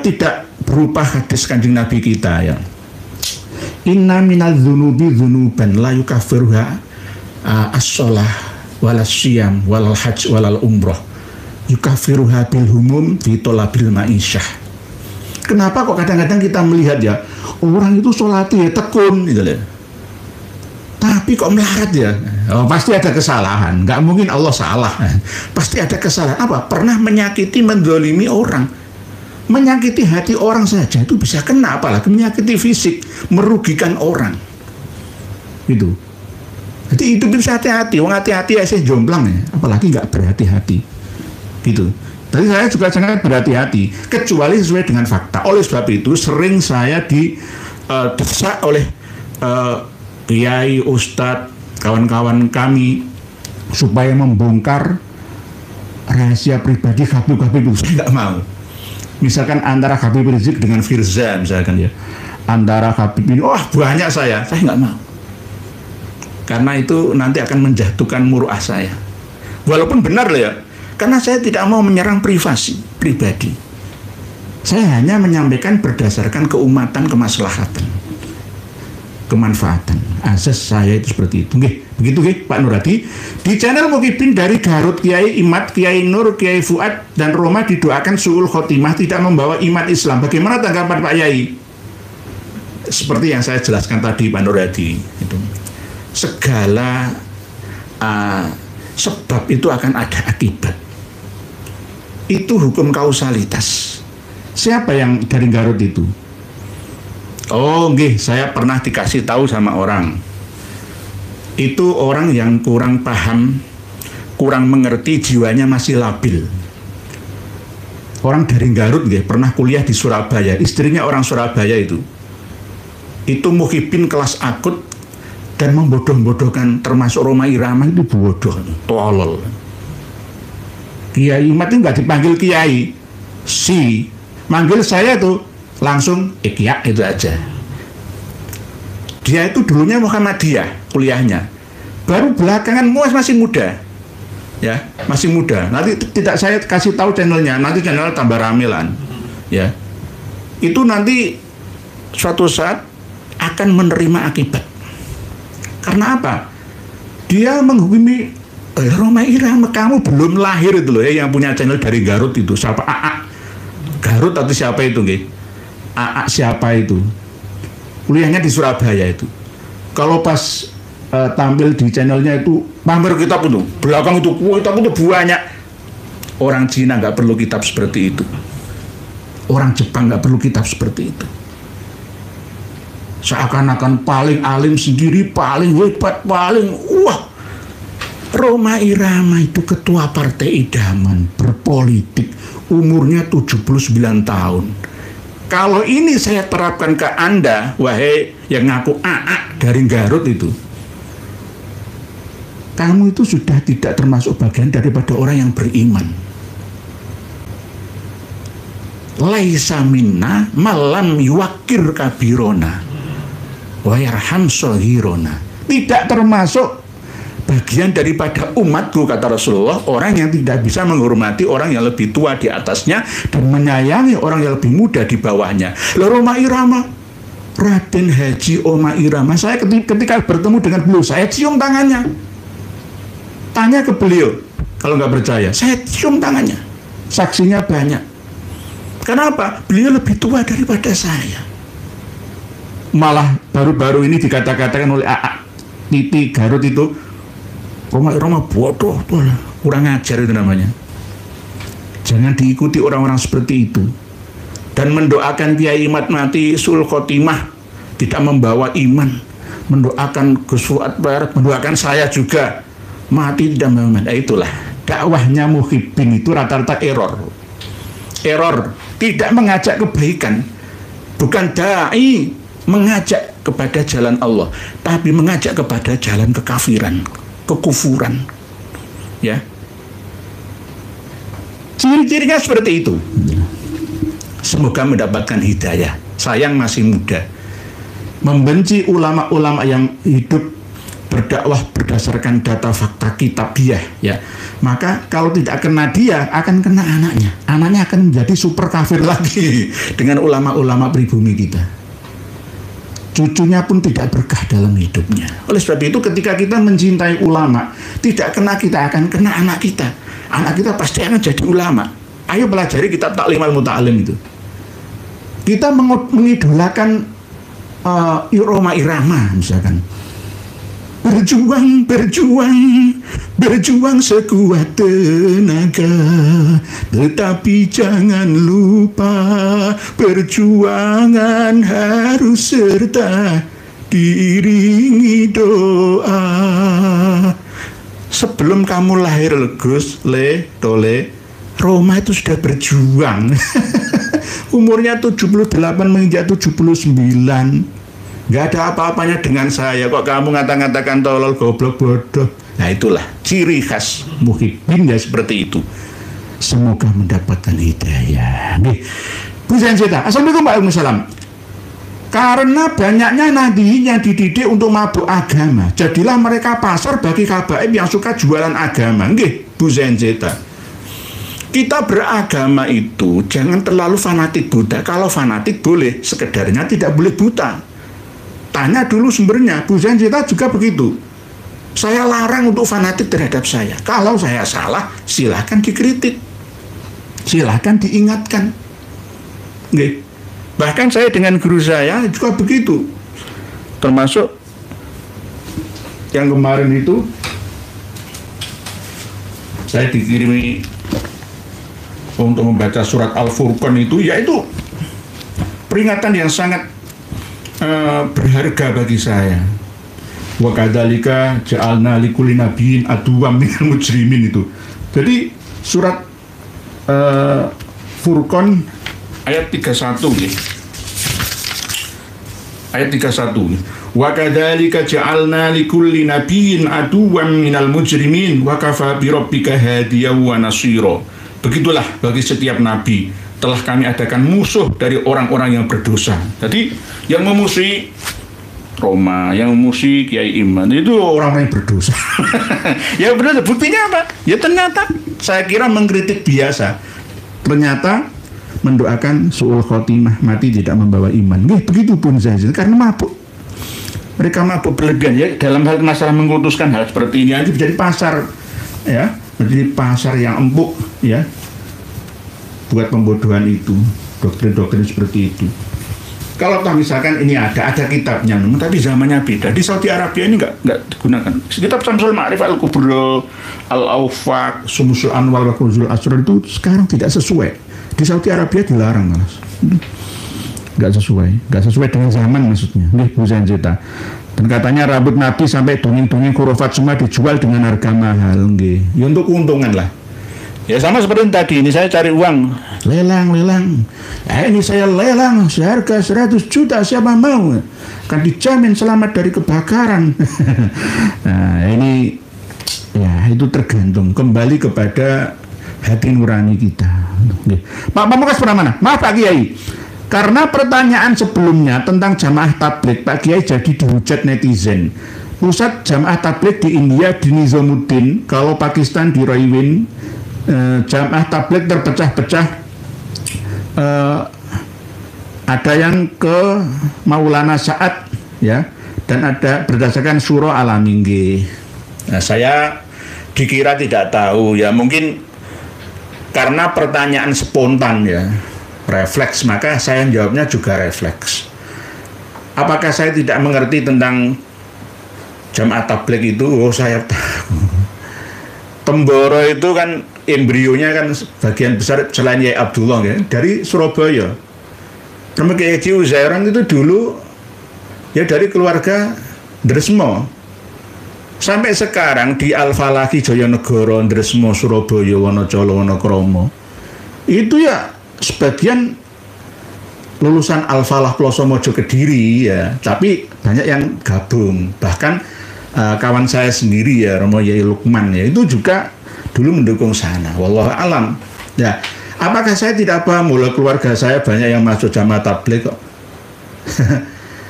tidak berupa hadis Kanjeng Nabi kita ya. Inna minal dzunubi dzunuban la yukaffiruha as-shalah wal syiyam wal hajj wal umrah yukaffiruha bil humum fi talabil ma'isyah. Kenapa kok kadang-kadang kita melihat ya orang itu sholatnya tekun gitu loh, tapi kok melarat ya? Oh, pasti ada kesalahan. Nggak mungkin Allah salah. Pasti ada kesalahan. Apa? Pernah menyakiti, mendolimi orang. Menyakiti hati orang saja itu bisa kena, apalagi menyakiti fisik, merugikan orang. Gitu. Jadi hidup itu hati-hati. Wong hati-hati ya saya jomblang ya, apalagi nggak berhati-hati. Gitu. Jadi saya juga sangat berhati-hati, kecuali sesuai dengan fakta. Oleh sebab itu sering saya didesak oleh kiai, ustadz, kawan-kawan kami supaya membongkar rahasia pribadi Habib itu. Saya nggak mau. Misalkan antara Habib Rizik dengan Firza misalkan ya, antara Habib ini, banyak saya nggak mau. Karena itu nanti akan menjatuhkan muruah saya. Walaupun benar loh ya, karena saya tidak mau menyerang pribadi. Saya hanya menyampaikan berdasarkan keumatan, kemaslahatan, kemanfaatan. Asas saya itu seperti itu. Begitu Pak Nur Hadi. Di channel Muhyiddin dari Garut, Kiai Imad, Kiai Nur, Kiai Fuad dan Roma didoakan suul khotimah, tidak membawa iman Islam. Bagaimana tanggapan Pak Yai? Seperti yang saya jelaskan tadi Pak Nur Hadi, itu segala sebab itu akan ada akibat. Itu hukum kausalitas. Siapa yang dari Garut itu? Saya pernah dikasih tahu sama orang. Itu orang yang kurang paham, kurang mengerti, jiwanya masih labil. Orang dari Garut pernah kuliah di Surabaya, istrinya orang Surabaya itu. Itu Muhyiddin kelas akut dan membodoh-bodohkan, termasuk Roma Irama itu bodoh, tolol. Kiai Imad itu nggak dipanggil Kiai, manggil saya tuh langsung Ikya itu aja. Dia itu dulunya Muhammadiyah kuliahnya, baru belakangan masih muda ya, masih muda. Nanti tidak saya kasih tahu channelnya, nanti channel tambah ramilan ya. Itu nanti suatu saat akan menerima akibat. Karena apa? Dia menghukumi Roma Irama, kamu belum lahir itu loh ya, yang punya channel dari Garut itu siapa? Garut atau siapa itu siapa itu? Kuliahnya di Surabaya itu. Kalau pas tampil di channelnya itu pamer kitab itu, belakang itu kitab itu banyak. Orang Cina nggak perlu kitab seperti itu. Orang Jepang nggak perlu kitab seperti itu. Seakan-akan paling alim sendiri, paling hebat, paling Roma Irama itu ketua partai idaman, berpolitik, umurnya 79 tahun. Kalau ini saya terapkan ke Anda, wahai yang ngaku dari Garut itu, kamu itu sudah tidak termasuk bagian daripada orang yang beriman. Laisa minna malam yuwakir kabirona wa yarham sohirona. Tidak termasuk bagian daripada umatku, kata Rasulullah, orang yang tidak bisa menghormati orang yang lebih tua di atasnya dan menyayangi orang yang lebih muda di bawahnya. Roma Irama, Raden Haji Roma Irama, saya ketika bertemu dengan beliau, saya cium tangannya. Tanya ke beliau, kalau nggak percaya, saya cium tangannya. Saksinya banyak. Kenapa? Beliau lebih tua daripada saya. Malah baru-baru ini dikata-katakan oleh Titi Garut itu, Roma bodoh, kurang ajar itu namanya. Jangan diikuti orang-orang seperti itu. Dan mendoakan Kiai Imad mati sul khotimah, tidak membawa iman. Mendoakan Gus Fuad Barat, mendoakan saya juga mati tidak membawa iman. Itulah dakwahnya Muhyiddin itu rata-rata error. error, tidak mengajak kebaikan. Bukan dai mengajak kepada jalan Allah, tapi mengajak kepada jalan kekafiran, kekufuran. Ya. Ciri-cirinya seperti itu. Semoga mendapatkan hidayah. Sayang masih muda. Membenci ulama-ulama yang hidup berdakwah berdasarkan data fakta kitabiah, ya. Maka kalau tidak kena dia, akan kena anaknya. Anaknya akan menjadi super kafir lagi dengan ulama-ulama pribumi kita. Cucunya pun tidak berkah dalam hidupnya. Oleh sebab itu ketika kita mencintai ulama, tidak kena kita, akan kena anak kita. Anak kita pasti akan jadi ulama. Ayo pelajari kitab Ta'limul Muta'alim itu. Kita mengidolakan Roma Irama misalkan. Berjuang, berjuang, berjuang sekuat tenaga, tetapi jangan lupa perjuangan harus serta diiringi doa. Sebelum kamu lahir, Gus Le Tole, Roma itu sudah berjuang. Umurnya 78 menginjak 79. Gak ada apa-apanya dengan saya. Kok kamu ngata-ngatakan tolol, goblok, bodoh. Nah itulah ciri khas muhibbin ya, seperti itu. Semoga mendapatkan hidayah. Nih, Bu Zanzita, Assalamualaikum Waalaikumsalam. Karena banyaknya nabi yang dididik untuk mabuk agama, jadilah mereka pasar bagi kabaib yang suka jualan agama. Nggih, Bu Zanzita. Kita beragama itu jangan terlalu fanatik buta. Kalau fanatik boleh, sekedarnya tidak boleh buta. Tanya dulu sumbernya. Bu Zanzita juga begitu. Saya larang untuk fanatik terhadap saya. Kalau saya salah, silahkan dikritik, silahkan diingatkan. Nggih. Bahkan saya dengan guru saya juga begitu. Termasuk yang kemarin itu saya dikirimi untuk membaca surat Al-Furqan itu, yaitu peringatan yang sangat berharga bagi saya. Wa kadzalika ja'alna likulli nabiyyin aduwwan minal mujrimin itu. Jadi surat Furqan ayat 31 ya. Ayat 31. Wa kadzalika ja'alna likulli nabiyyin aduwwan minal mujrimin wa kafa bi rabbika hadiyan wa nasira. Begitulah bagi setiap nabi telah kami adakan musuh dari orang-orang yang berdosa. Jadi yang memusuhi Roma, yang memusuhi Kiai Iman itu orang-orang yang berdosa. Ya benar, buktinya apa? Ya ternyata saya kira mengkritik biasa, ternyata mendoakan su'ul khotimah, mati tidak membawa iman. Begitu pun saya karena mabuk. Mereka mabuk berlebihan ya, dalam hal masalah mengkultuskan hal seperti ini aja menjadi pasar, ya, menjadi pasar yang empuk, ya, buat pembodohan itu, doktrin-doktrin seperti itu. Kalau misalkan ini ada kitabnya, tapi zamannya beda. Di Saudi Arabia ini nggak digunakan. Kitab Syamsul Ma'rif Al-Kubro, Al-Awfaq, Sumusul Anwar, Wakuzul Asrar itu sekarang tidak sesuai. Di Saudi Arabia dilarang, Mas. Nggak sesuai dengan zaman maksudnya. Nih, Bu Zanzita. Dan katanya rambut Nabi sampai dongeng-dongeng khurafat semua dijual dengan harga mahal, nggih. Ya untuk keuntungan lah. Ya sama seperti tadi, ini saya cari uang, lelang. Ini saya lelang seharga 100 juta, siapa mau? Kan dijamin selamat dari kebakaran. Nah ini, ya itu tergantung kembali kepada hati nurani kita. Pak Pamungkas Pramana, maaf Pak Kiai, karena pertanyaan sebelumnya tentang jamaah tabligh, Pak Kiai jadi dihujat netizen. Pusat jamaah tabligh di India di Nizamuddin, kalau Pakistan di Roywin. Jamaah tabligh terpecah-pecah, ada yang ke Maulana Sa'ad, ya, dan ada berdasarkan surah Al-Aminggi. Nah, saya dikira tidak tahu, ya mungkin karena pertanyaan spontan, ya, refleks, maka saya jawabnya juga refleks. Apakah saya tidak mengerti tentang jamaah tabligh itu? Oh, saya tahu. Temboro itu kan embrionya kan bagian besar selain Yai Abdullah ya, dari Surabaya. Nama Kiai Haji Uzairan itu dulu ya dari keluarga Dresmo. Sampai sekarang di Al-Falahi Joyonegoro, Dresmo, Surabaya, Wonocolo, Wonokromo. Itu ya sebagian lulusan Al-Falah Ploso Mojo Kediri ya, tapi banyak yang gabung. Bahkan kawan saya sendiri ya, Romo Yai Lukman ya, itu juga dulu mendukung sana. Wallahu alam. Ya, apakah saya tidak paham? Mulai keluarga saya banyak yang masuk jamaah tabligh kok.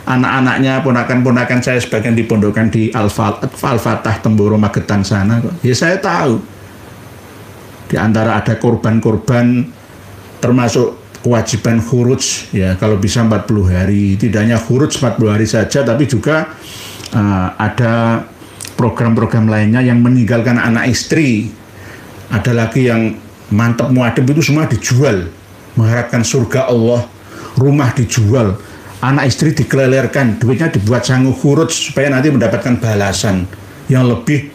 Anak-anaknya, ponakan-ponakan saya sebagian dipondokan di Al-Fatah Temboro Magetan sana kok. Ya saya tahu. Di antara ada korban-korban termasuk kewajiban khuruj ya, kalau bisa 40 hari. Tidak hanya khuruj 40 hari saja, tapi juga ada program-program lainnya yang meninggalkan anak istri. Ada lagi yang mantap muadab itu semua dijual, mengharapkan surga Allah, rumah dijual, anak istri dikelelirkan, duitnya dibuat sanggup khuruj supaya nanti mendapatkan balasan yang lebih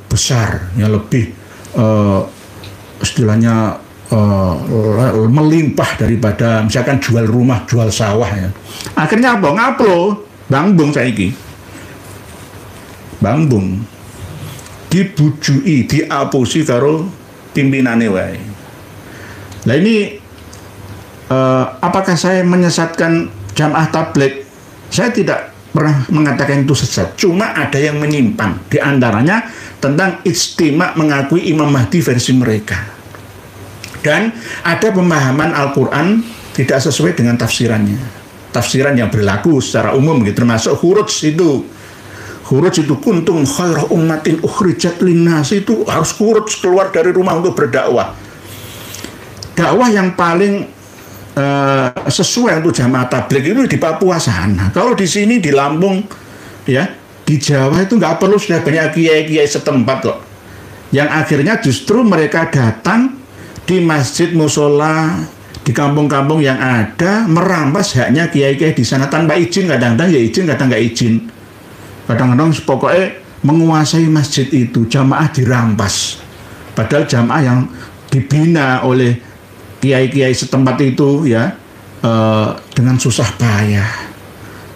besar, yang lebih istilahnya melimpah daripada misalkan jual rumah, jual sawah ya. Akhirnya apa? Ngaplo, bangbung saiki. Bangbung. Dibujui, diapusi karo pimpinane wae. Nah ini apakah saya menyesatkan jamaah tabligh? Saya tidak pernah mengatakan itu sesat. Cuma ada yang menyimpang. Di antaranya tentang ijtima mengakui Imam Mahdi versi mereka. Dan ada pemahaman Al-Quran tidak sesuai dengan tafsirannya. Tafsiran yang berlaku secara umum gitu, termasuk khuruj itu. Khuruj itu kuntum khaira ummatin ukhrijat linnas, itu harus khuruj, keluar dari rumah untuk berdakwah. Dakwah yang paling sesuai untuk jamaah tabligh itu di Papua sana. Kalau di sini di Lampung ya, di Jawa itu nggak perlu, sudah banyak kiai-kiai setempat kok. Yang akhirnya justru mereka datang di masjid musola di kampung-kampung yang ada, merampas haknya kiai-kiai di sana tanpa izin, kadang-kadang ya izin, kadang nggak izin. Kadang-kadang pokoknya menguasai masjid itu, jamaah dirampas. Padahal jamaah yang dibina oleh kiai-kiai setempat itu ya dengan susah payah.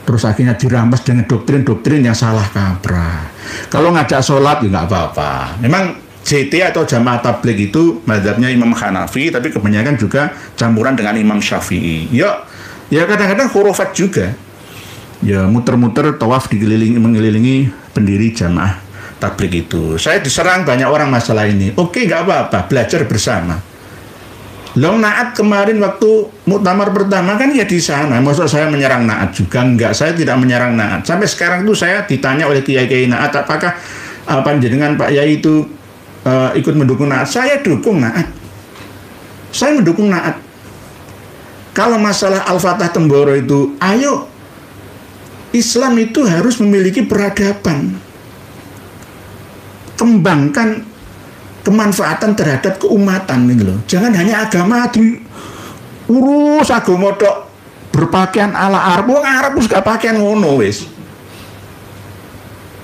Terus akhirnya dirampas dengan doktrin-doktrin yang salah kaprah. Kalau ngajak sholat ya nggak apa-apa. Memang JT atau jamaah tabligh itu mazhabnya Imam Hanafi, tapi kebanyakan juga campuran dengan Imam Syafi'i. Ya kadang-kadang khurafat juga. Ya muter-muter tawaf mengelilingi pendiri jamaah tabligh itu. Saya diserang banyak orang masalah ini. Oke, nggak apa-apa, belajar bersama. Long Naat kemarin waktu muktamar pertama kan ya di sana. Maksud saya menyerang Naat juga? Enggak, saya tidak menyerang Naat. Sampai sekarang itu saya ditanya oleh kiai-kiai Naat, apakah panjenengan Pak Yai itu ikut mendukung Naat? Saya dukung Naat. Saya mendukung Naat. Kalau masalah Al-Fatah Temboro itu, ayo, Islam itu harus memiliki peradaban. Kembangkan kemanfaatan terhadap keumatan ini loh. Jangan hanya agama diurus agama tok, berpakaian ala Arab. Wong Arab wis gak pakaian ngono wis.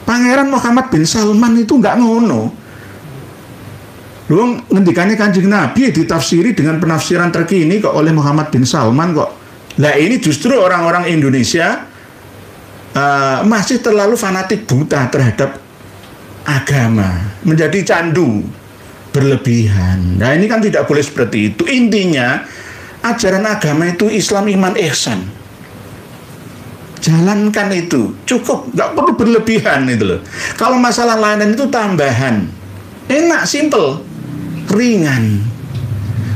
Pangeran Muhammad bin Salman itu nggak ngono. Lu ngendikane Kanjeng Nabi ditafsiri dengan penafsiran terkini kok oleh Muhammad bin Salman kok. Lah ini justru orang-orang Indonesia masih terlalu fanatik buta terhadap agama, menjadi candu berlebihan. Nah ini kan tidak boleh seperti itu. Intinya ajaran agama itu Islam, iman, ihsan. Jalankan itu, cukup, nggak perlu berlebihan itu loh. Kalau masalah lain itu tambahan, enak, simple, ringan.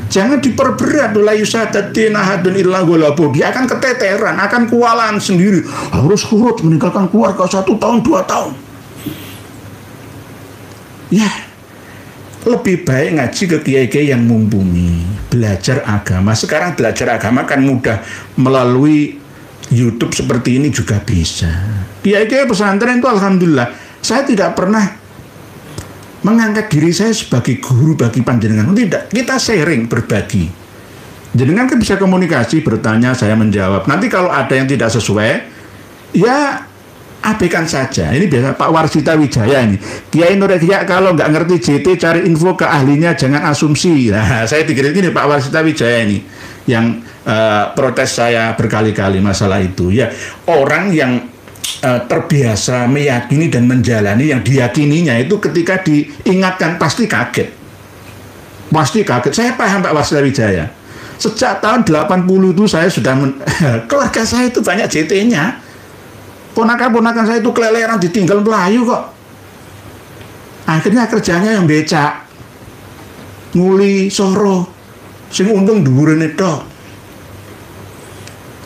Jangan diperberat. La yusadatin ahadun illa ghalabu. Dia akan keteteran, akan kewalahan sendiri. Harus khuruj, meninggalkan keluarga 1 tahun 2 tahun. Ya, lebih baik ngaji ke kiai-kiai yang mumpuni, belajar agama. Sekarang belajar agama kan mudah, melalui YouTube seperti ini juga bisa. Kiai-kiai pesantren itu alhamdulillah, saya tidak pernah mengangkat diri saya sebagai guru bagi panjenengan. Tidak, kita sharing, berbagi. Jenengan kan bisa komunikasi, bertanya, saya menjawab. Nanti kalau ada yang tidak sesuai, ya abaikan saja. Ini biasa Pak Warsita Wijaya ini. Kiai Nurekia kalau nggak ngerti JT, cari info ke ahlinya, jangan asumsi. Nah, saya dikirim ini Pak Warsita Wijaya ini yang protes saya berkali-kali masalah itu. Ya, orang yang terbiasa meyakini dan menjalani yang diyakininya itu ketika diingatkan pasti kaget. Pasti kaget. Saya paham Pak Warsita Wijaya. Sejak tahun 80 itu saya sudah keluarga saya itu banyak JT-nya. Ponakan-ponakan saya itu keleleran ditinggal Melayu kok. Akhirnya kerjanya yang becak, nguli soro, sing untung dhuwure tok.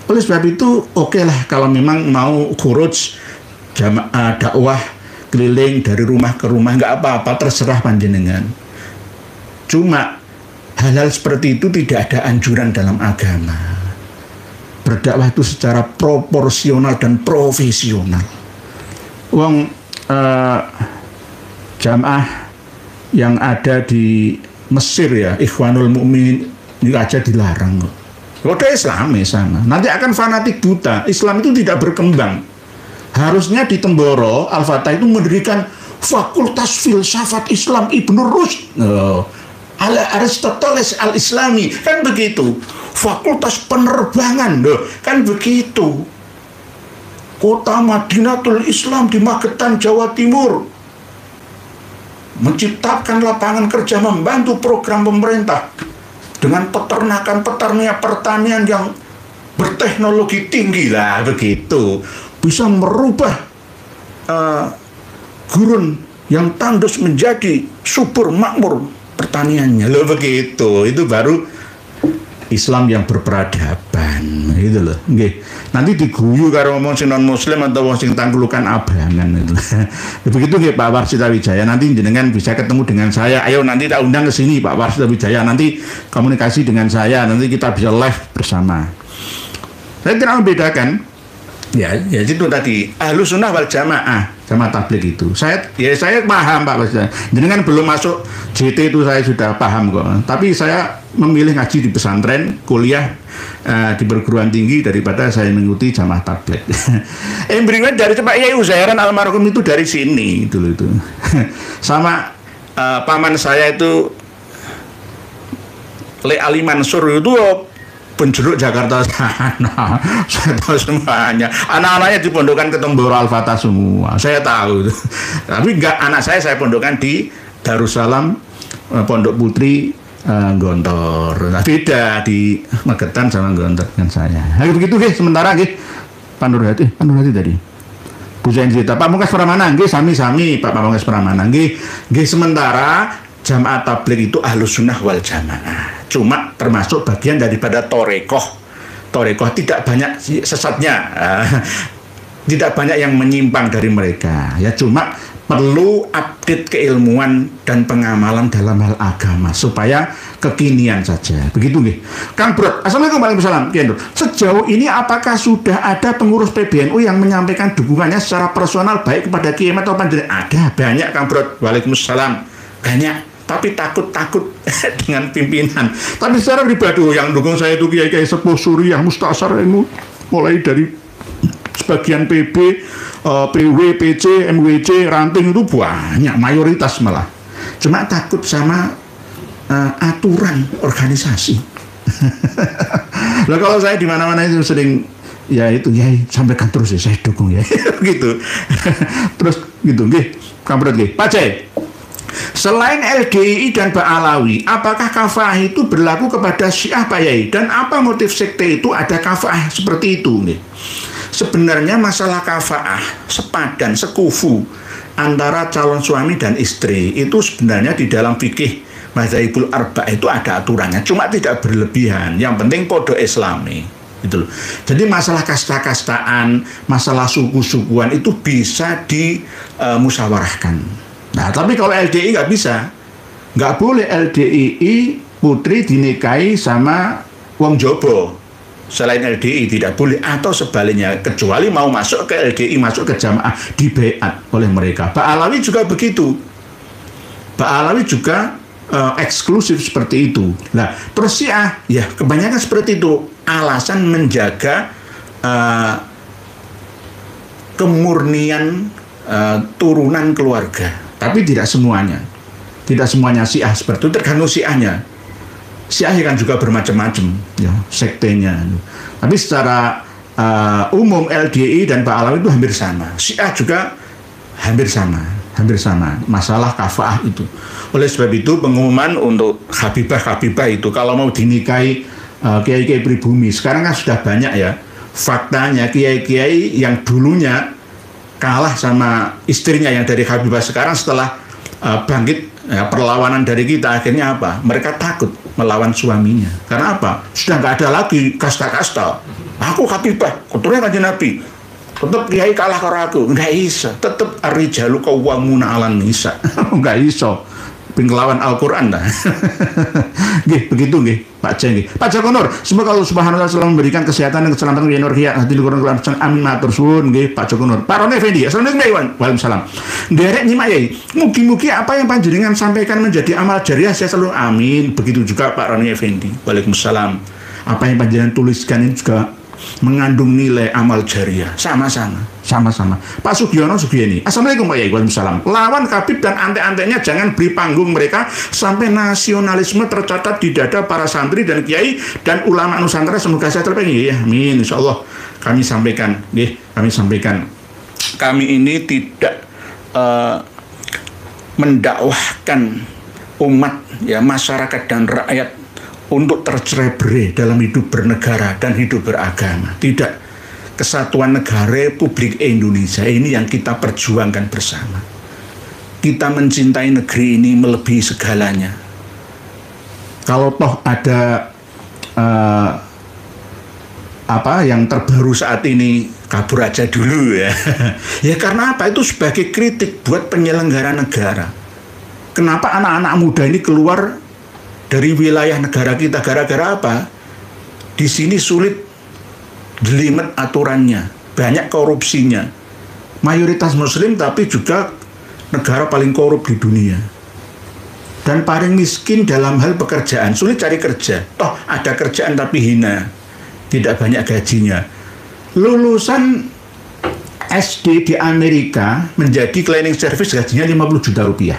Oleh sebab itu, oke lah kalau memang mau khuruj jamaah dakwah keliling dari rumah ke rumah, nggak apa-apa, terserah panjenengan. Cuma hal-hal seperti itu tidak ada anjuran dalam agama. Berdakwah itu secara proporsional dan profesional. Wong jamaah yang ada di Mesir ya, Ikhwanul Mukminin ini aja dilarang kok. Kode Islam sama. Nanti akan fanatik buta. Islam itu tidak berkembang. Harusnya di Temboro Al-Fatah itu mendirikan Fakultas Filsafat Islam Ibnu Rushd. Ala Aristoteles Al-Islami, kan begitu. Fakultas penerbangan, kan begitu. Kota Madinatul Islam di Magetan, Jawa Timur, menciptakan lapangan kerja, membantu program pemerintah dengan pertanian yang berteknologi tinggi lah, begitu. Bisa merubah gurun yang tandus menjadi subur makmur pertaniannya, loh begitu. Itu baru Islam yang berperadaban, gitu loh. Nggih. Nanti diguyu karo ngomong sing non muslim atau wong sing tangkulukan abangan itu. Begitu nggih Pak Warsita Wijaya, nanti jenengan bisa ketemu dengan saya. Ayo nanti tak undang ke sini Pak Warsita Wijaya, nanti komunikasi dengan saya, nanti kita bisa live bersama. Saya tidak membedakan. Ya itu tadi Ahlus Sunnah wal Jamaah, jamaah tabligh itu. Saya paham Pak Warsita. Jenengan belum masuk JT itu saya sudah paham kok. Tapi saya memilih ngaji di pesantren, kuliah di perguruan tinggi daripada saya mengikuti jamaah tabligh. Embringan dari Pak Yai Uzairan almarhum itu dari sini itu. Sama paman saya itu Le Ali Mansur itu penjuru Jakarta sana. Saya tahu semuanya. Anak-anaknya dipondokkan ke Temboro Al-Fatah semua. Saya tahu. Tapi enggak, anak saya pondokkan di Darussalam Pondok Putri Gontor. Nah, beda di Magetan sama Gontor dengan saya. Nah, begitu nggih sementara nggih. Pak Nur Hadi tadi. Bu Zain cerita Pak Mungkas Pramana nggih sami-sami Pak Mungkas Pramana nggih sementara jamaah tabligh itu Ahlus Sunnah wal Jamaah. Cuma termasuk bagian daripada Torekoh. Torekoh tidak banyak sesatnya, tidak banyak yang menyimpang dari mereka. Ya cuma perlu update keilmuan dan pengamalan dalam hal agama supaya kekinian saja. Begitu nggih. Kang Brot, Assalamualaikum warahmatullahi wabarakatuh. Sejauh ini apakah sudah ada pengurus PBNU yang menyampaikan dukungannya secara personal baik kepada Kiai atau panjenengan? Ada banyak Kang Brot. Waalaikumsalam. Banyak. Tapi takut dengan pimpinan. Tapi secara pribadi yang dukung saya itu kiai-kiai sepuh Suriah, Mustasar, mulai dari sebagian PB, PW, PC, MWC, ranting itu banyak, mayoritas malah. Cuma takut sama aturan organisasi. Lah kalau saya di mana-mana itu sering ya itu ya sampaikan terus ya saya dukung ya gitu. Terus gitu nggih, kampret nggih. Pak Cai. Selain LDII dan Ba'alawi, apakah kafah itu berlaku kepada Syiah Pak Yai? Dan apa motif sekte itu ada kafah seperti itu nih? Sebenarnya masalah kafah, sepadan, sekufu antara calon suami dan istri itu sebenarnya di dalam fikih Madzhabul Arba' itu ada aturannya, cuma tidak berlebihan. Yang penting podo Islami. Gitu loh. Jadi masalah kasta-kastaan, masalah suku-sukuan itu bisa dimusyawarahkan. Nah, tapi kalau LDI nggak bisa, nggak boleh LDII putri dinikahi sama wong jobo. Selain LDI tidak boleh, atau sebaliknya, kecuali mau masuk ke LDI, masuk ke jamaah, dibeat oleh mereka. Ba'alawi juga begitu. Ba'alawi juga eksklusif seperti itu. Nah, terus Syiah, ya kebanyakan seperti itu. Alasan menjaga kemurnian turunan keluarga. Tapi tidak semuanya. Tidak semuanya Syiah seperti itu, tergantung Syiahnya. Syiah kan juga bermacam-macam, ya, sektenya. Tapi secara umum LDI dan Ba'alawi itu hampir sama. Syiah juga hampir sama masalah kafaah itu. Oleh sebab itu pengumuman untuk Habibah itu kalau mau dinikahi kiai-kiai pribumi. Sekarang kan sudah banyak ya. Faktanya kiai-kiai yang dulunya kalah sama istrinya yang dari Habibah, sekarang setelah bangkit ya, perlawanan dari kita, akhirnya apa? Mereka takut melawan suaminya. Karena apa? Sudah nggak ada lagi kasta-kasta. Aku Habibah, keturunan Kanjeng Nabi. Tetap kiai kalah karo aku, nggak iso. Tetap ar-rijalu qawwamuna 'alan nisa. Nggak iso. Penglawan Al-Quran dah. Nggih, begitu nggih, Pak Ceng nggih. Pak Joko Nur, semoga Allah Subhanahu wa taala selalu memberikan kesehatan dan keselamatan yang nurhiyah hati Al-Quran amin matur suwun nggih, Pak Joko Nur. Pak Roni Effendi, assalamualaikum. Waalaikumsalam. Nderek nyimak yai. Mugi-mugi apa yang panjenengan sampaikan menjadi amal jariah saya selalu amin. Begitu juga Pak Roni Effendi. Waalaikumsalam. Apa yang panjenengan tuliskan ini juga mengandung nilai amal jariah. Sama-sama. Pak Sugiono Sugieni, assalamualaikum Pak Yai. Waalaikumsalam. Lawan Habib dan ante-antenya jangan beri panggung mereka sampai nasionalisme tercatat di dada para santri dan kiai dan ulama Nusantara. Semoga saya terpenuhi. Ya, amin. Insya Allah kami sampaikan. Kami ini tidak mendakwahkan umat, ya, masyarakat dan rakyat untuk tercerai-berai dalam hidup bernegara dan hidup beragama. Tidak. Kesatuan Negara Republik Indonesia ini yang kita perjuangkan bersama. Kita mencintai negeri ini melebihi segalanya. Kalau toh ada yang terbaru saat ini, kabur aja dulu ya. Ya karena apa? Itu sebagai kritik buat penyelenggara negara. Kenapa anak-anak muda ini keluar dari wilayah negara kita? Gara-gara apa? Di sini sulit jelimet aturannya, banyak korupsinya. Mayoritas Muslim tapi juga negara paling korup di dunia. Dan paling miskin dalam hal pekerjaan, sulit cari kerja. Toh ada kerjaan tapi hina, tidak banyak gajinya. Lulusan SD di Amerika menjadi cleaning service gajinya 50 juta rupiah.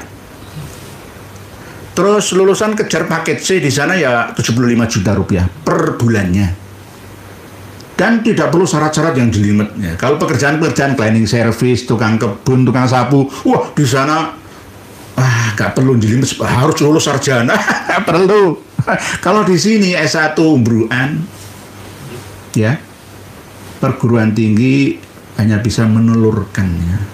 Terus lulusan kejar paket C di sana ya 75 juta rupiah per bulannya. Dan tidak perlu syarat-syarat yang jelimet. Ya, kalau pekerjaan-pekerjaan cleaning service, tukang kebun, tukang sapu, wah di sana gak perlu jelimet, harus lulus sarjana. Perlu. Kalau di sini S1 umbruan, ya, perguruan tinggi hanya bisa menelurkannya.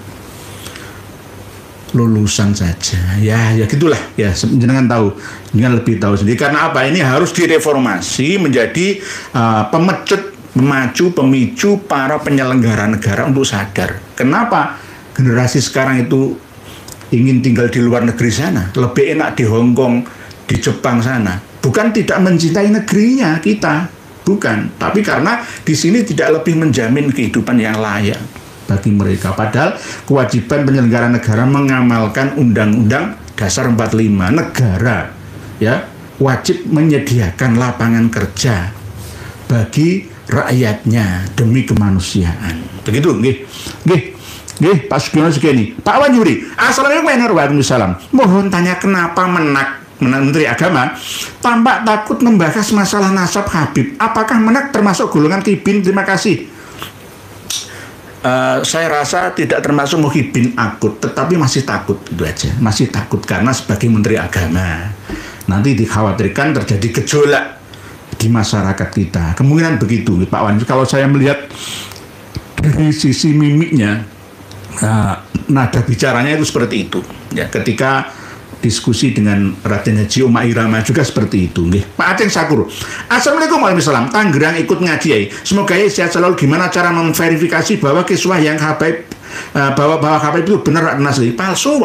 Lulusan saja, ya gitulah, ya jenengan tahu, jenengan lebih tahu sendiri. Karena apa? Ini harus direformasi menjadi pemicu para penyelenggara negara untuk sadar. Kenapa generasi sekarang itu ingin tinggal di luar negeri sana, lebih enak di Hong Kong, di Jepang sana? Bukan tidak mencintai negerinya kita, bukan, tapi karena di sini tidak lebih menjamin kehidupan yang layak bagi mereka. Padahal kewajiban penyelenggara negara mengamalkan Undang-Undang Dasar 45. Negara ya wajib menyediakan lapangan kerja bagi rakyatnya demi kemanusiaan. Begitu nggih, Pak Sugiono Sugeni. Pak Wan Yuri, assalamualaikum warahmatullahi wabarakatuh. Mohon tanya kenapa Menteri Agama tampak takut membahas masalah nasab Habib. Apakah Menak termasuk golongan kibin? Terima kasih. Saya rasa tidak termasuk muhibin akut, tetapi masih takut, itu aja. Masih takut karena sebagai Menteri Agama nanti dikhawatirkan terjadi gejolak di masyarakat kita. Kemungkinan begitu, Pak Wan. Kalau saya melihat dari sisi mimiknya, nada bicaranya itu seperti itu. Ya, ketika diskusi dengan Raden Haji Uma Irama juga seperti itu. Pak Aceng Sakur, assalamualaikum warahmatullahi wabarakatuh. Tanggerang ikut ngaji ya. Semoga ya sehat selalu. Gimana cara memverifikasi bahwa kiswah yang Habib bahwa Habib itu benar asli? Palsu.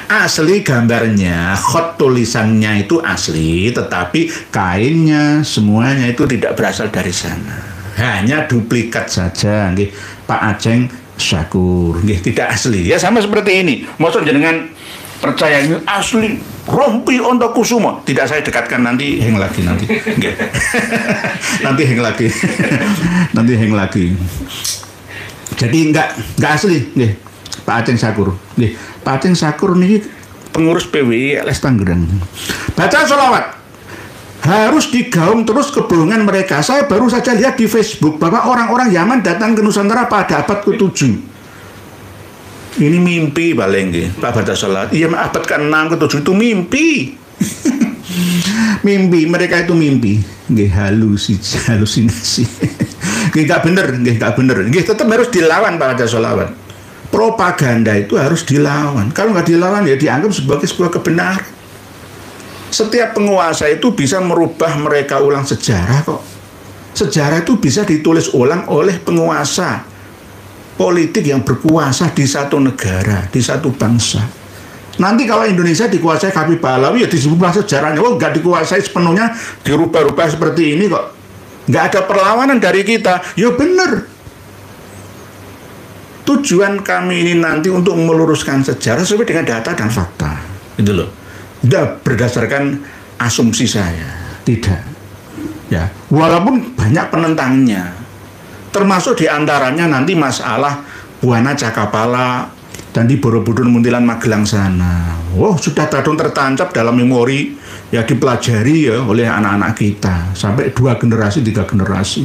Asli gambarnya, khot tulisannya itu asli, tetapi kainnya semuanya itu tidak berasal dari sana. Hanya duplikat saja. Pak Aceng Sakur, tidak asli. Ya sama seperti ini. Maksud jenengan percaya ini asli Rompi Ontokusumo, tidak saya dekatkan, nanti hang lagi nanti hang lagi. Jadi enggak asli Pak Aceng Sakur. Pak Aceng Sakur ini pengurus PWI LS Tangerang. Baca sholawat harus digaung terus kebohongan mereka. Saya baru saja lihat di Facebook bahwa orang-orang Yaman datang ke Nusantara pada abad ke-7. Ini mimpi paling Pak baca sholat. Iya, abad ke-6 ke-7 itu mimpi. Mimpi, mereka itu mimpi. Nggih, halusinasi. Nggih, nggak bener. Nggih, tetap harus dilawan Pak Haja Sholawat. Propaganda itu harus dilawan. Kalau nggak dilawan ya dianggap sebagai sebuah kebenaran. Setiap penguasa itu bisa merubah mereka ulang sejarah kok. Sejarah itu bisa ditulis ulang oleh penguasa politik yang berkuasa di satu negara, di satu bangsa. Nanti kalau Indonesia dikuasai Habib Pahlawi ya disebut sejarahnya. Oh, nggak dikuasai sepenuhnya, dirubah-rubah seperti ini kok. Nggak ada perlawanan dari kita. Ya benar. Tujuan kami ini nanti untuk meluruskan sejarah sesuai dengan data dan fakta. Itu loh. Tidak berdasarkan asumsi saya. Tidak. Ya, walaupun banyak penentangnya. Termasuk diantaranya nanti masalah Buana Cakapala dan di Borobudur Muntilan Magelang sana. Oh, sudah tertancap dalam memori ya, dipelajari ya oleh anak-anak kita sampai 2 generasi, 3 generasi.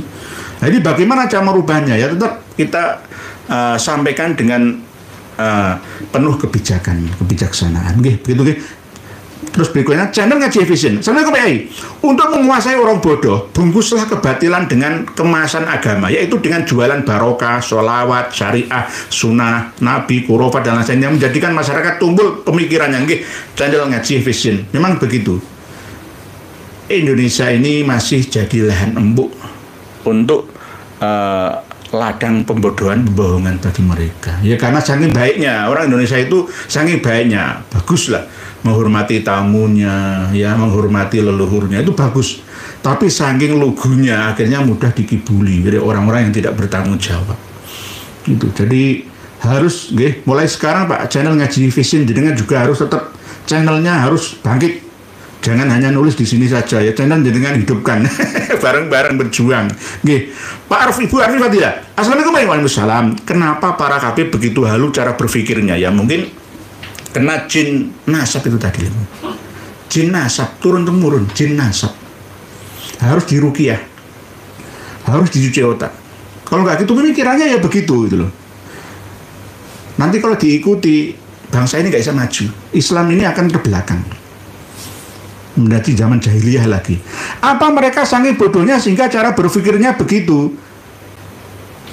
Jadi bagaimana cara merubahnya ya, tetap kita sampaikan dengan penuh kebijaksanaan. Begitu. Terus berikutnya channel Ngaji Vision. Assalamualaikum PI. Untuk menguasai orang bodoh, bungkuslah kebatilan dengan kemasan agama, yaitu dengan jualan barokah, sholawat, syariah, sunnah, nabi, kurofat dan lain-lain yang menjadikan masyarakat tumbul pemikirannya. Channel Ngaji Vision. Memang begitu. Indonesia ini masih jadi lahan empuk untuk ladang pembohongan bagi mereka. Ya karena saking baiknya orang Indonesia itu, saking baiknya, baguslah menghormati tamunya, ya menghormati leluhurnya itu bagus. Tapi saking lugunya akhirnya mudah dikibuli dari orang-orang yang tidak bertanggung jawab. Gitu. Jadi harus, mulai sekarang Pak, channel Ngaji Vision jenengan juga harus tetap channelnya harus bangkit. Jangan hanya nulis di sini saja ya, channel jenengan hidupkan. Bareng-bareng berjuang. Pak Arfi, Bu Arfi Fadilah. Assalamualaikum warahmatullahi wabarakatuh. Kenapa para kabeh begitu halu cara berpikirnya? Ya mungkin kena jin nasab itu tadi. Jin nasab turun-temurun, jin nasab. Harus diruqyah. Harus dicuci otak. Kalau nggak gitu pemikirannya ya begitu gitu loh. Nanti kalau diikuti bangsa ini nggak bisa maju. Islam ini akan terbelakang. Menjadi zaman jahiliyah lagi. Apa mereka saking bodohnya sehingga cara berpikirnya begitu?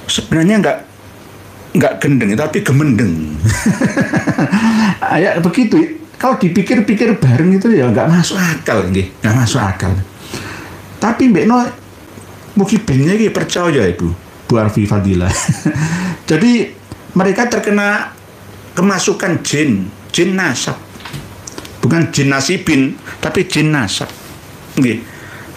Sebenarnya nggak gendeng tapi gemendeng. Ya begitu. Kalau dipikir-pikir bareng itu ya nggak masuk akal, nggak masuk akal. Tapi Mbak No mungkin bennya percaya itu Bu Arfi Fadilah. Jadi mereka terkena kemasukan jin nasab. Bukan jin nasibin, tapi jin nasab.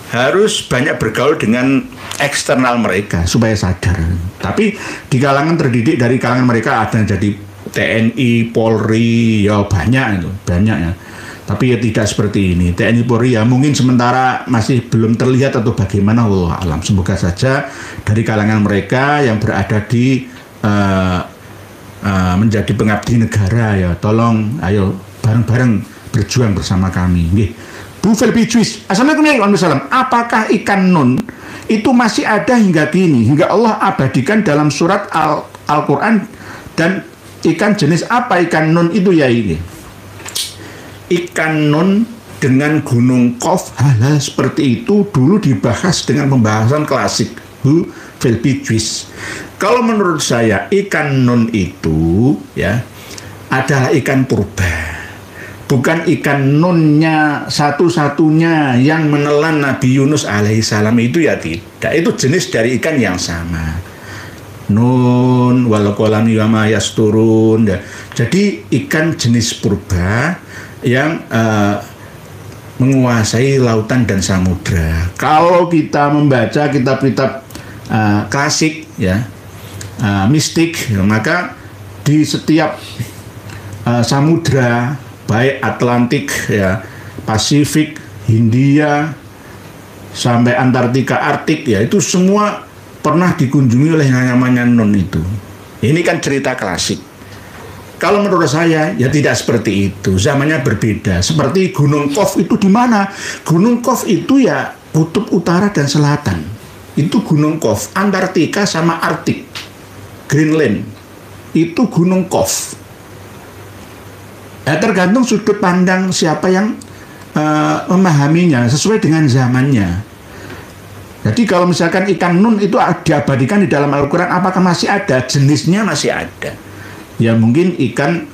Harus banyak bergaul dengan eksternal mereka supaya sadar. Tapi di kalangan terdidik dari kalangan mereka ada yang jadi TNI, Polri, ya banyak itu, banyak ya. Tapi ya tidak seperti ini. TNI, Polri ya mungkin sementara masih belum terlihat atau bagaimana, wallahu alam. Semoga saja dari kalangan mereka yang berada di menjadi pengabdi negara ya, tolong ayo bareng-bareng berjuang bersama kami. Bu Felbi Juice, Assalamualaikum warahmatullahi wabarakatuh. Apakah ikan nun itu masih ada hingga kini, hingga Allah abadikan dalam surat Al-Quran, dan ikan jenis apa ikan nun itu ya ini? Ikan nun dengan gunung Qaf, hal-hal seperti itu dulu dibahas dengan pembahasan klasik Bu Felbi Juice. Kalau menurut saya ikan nun itu ya adalah ikan purba. Bukan ikan nunnya satu-satunya yang menelan Nabi Yunus alaihissalam itu ya tidak. Itu jenis dari ikan yang sama. Nun wal qalami wa ma yasturun. Jadi ikan jenis purba yang menguasai lautan dan samudra. Kalau kita membaca kitab-kitab klasik ya, mistik, maka di setiap samudra baik Atlantik ya, Pasifik, Hindia sampai Antartika, Arktik ya, itu semua pernah dikunjungi oleh yang namanya nun itu. Ini kan cerita klasik. Kalau menurut saya ya tidak seperti itu, zamannya berbeda. Seperti Gunung Qaf itu di mana? Gunung Qaf itu ya kutub utara dan selatan. Itu Gunung Qaf, Antartika sama Arktik, Greenland. Itu Gunung Qaf. Ya, tergantung sudut pandang siapa yang memahaminya sesuai dengan zamannya. Jadi kalau misalkan ikan nun itu diabadikan di dalam Al-Quran, apakah masih ada? Jenisnya masih ada. Ya mungkin ikan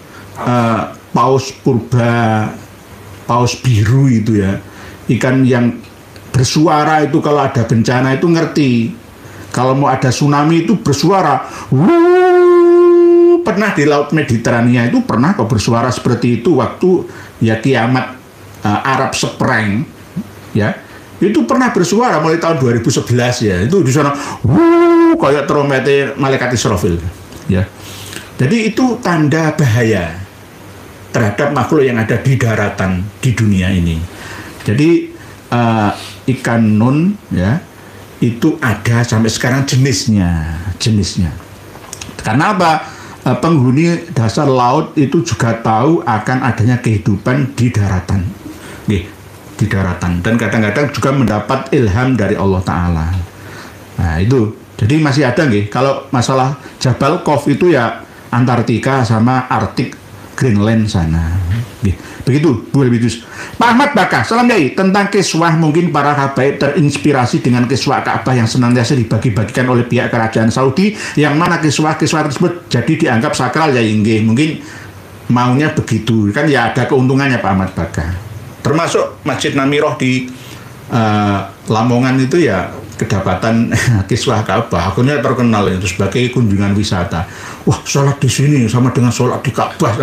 paus purba, paus biru itu ya. Ikan yang bersuara itu kalau ada bencana itu ngerti. Kalau mau ada tsunami itu bersuara. Pernah di Laut Mediterania itu pernah kok bersuara seperti itu waktu ya kiamat Arab Spring ya. Itu pernah bersuara mulai tahun 2011 ya. Itu di sana kayak trompetnya malaikat Israfil ya. Jadi itu tanda bahaya terhadap makhluk yang ada di daratan di dunia ini. Jadi ikan nun ya itu ada sampai sekarang jenisnya. Karena apa? Penghuni dasar laut itu juga tahu akan adanya kehidupan di daratan. Di daratan, dan kadang-kadang juga mendapat ilham dari Allah Ta'ala. Nah itu, jadi masih ada nggih. Kalau masalah Jabal Khawf itu ya Antartika sama Arktik, Greenland sana. Begitu Bu Helbitus. Pak Ahmad Bakah, salam yai. Tentang kiswah, mungkin para habaib terinspirasi dengan kiswah Ka'bah yang senantiasa dibagi-bagikan oleh pihak kerajaan Saudi, yang mana kiswah-kiswah tersebut jadi dianggap sakral ya nggih. Mungkin maunya begitu. Kan ya ada keuntungannya Pak Ahmad Bakah. Termasuk Masjid Namiroh di Lamongan itu ya kedapatan kiswah Ka'bah. Akhirnya terkenal itu sebagai kunjungan wisata. Wah, sholat di sini sama dengan sholat di Ka'bah.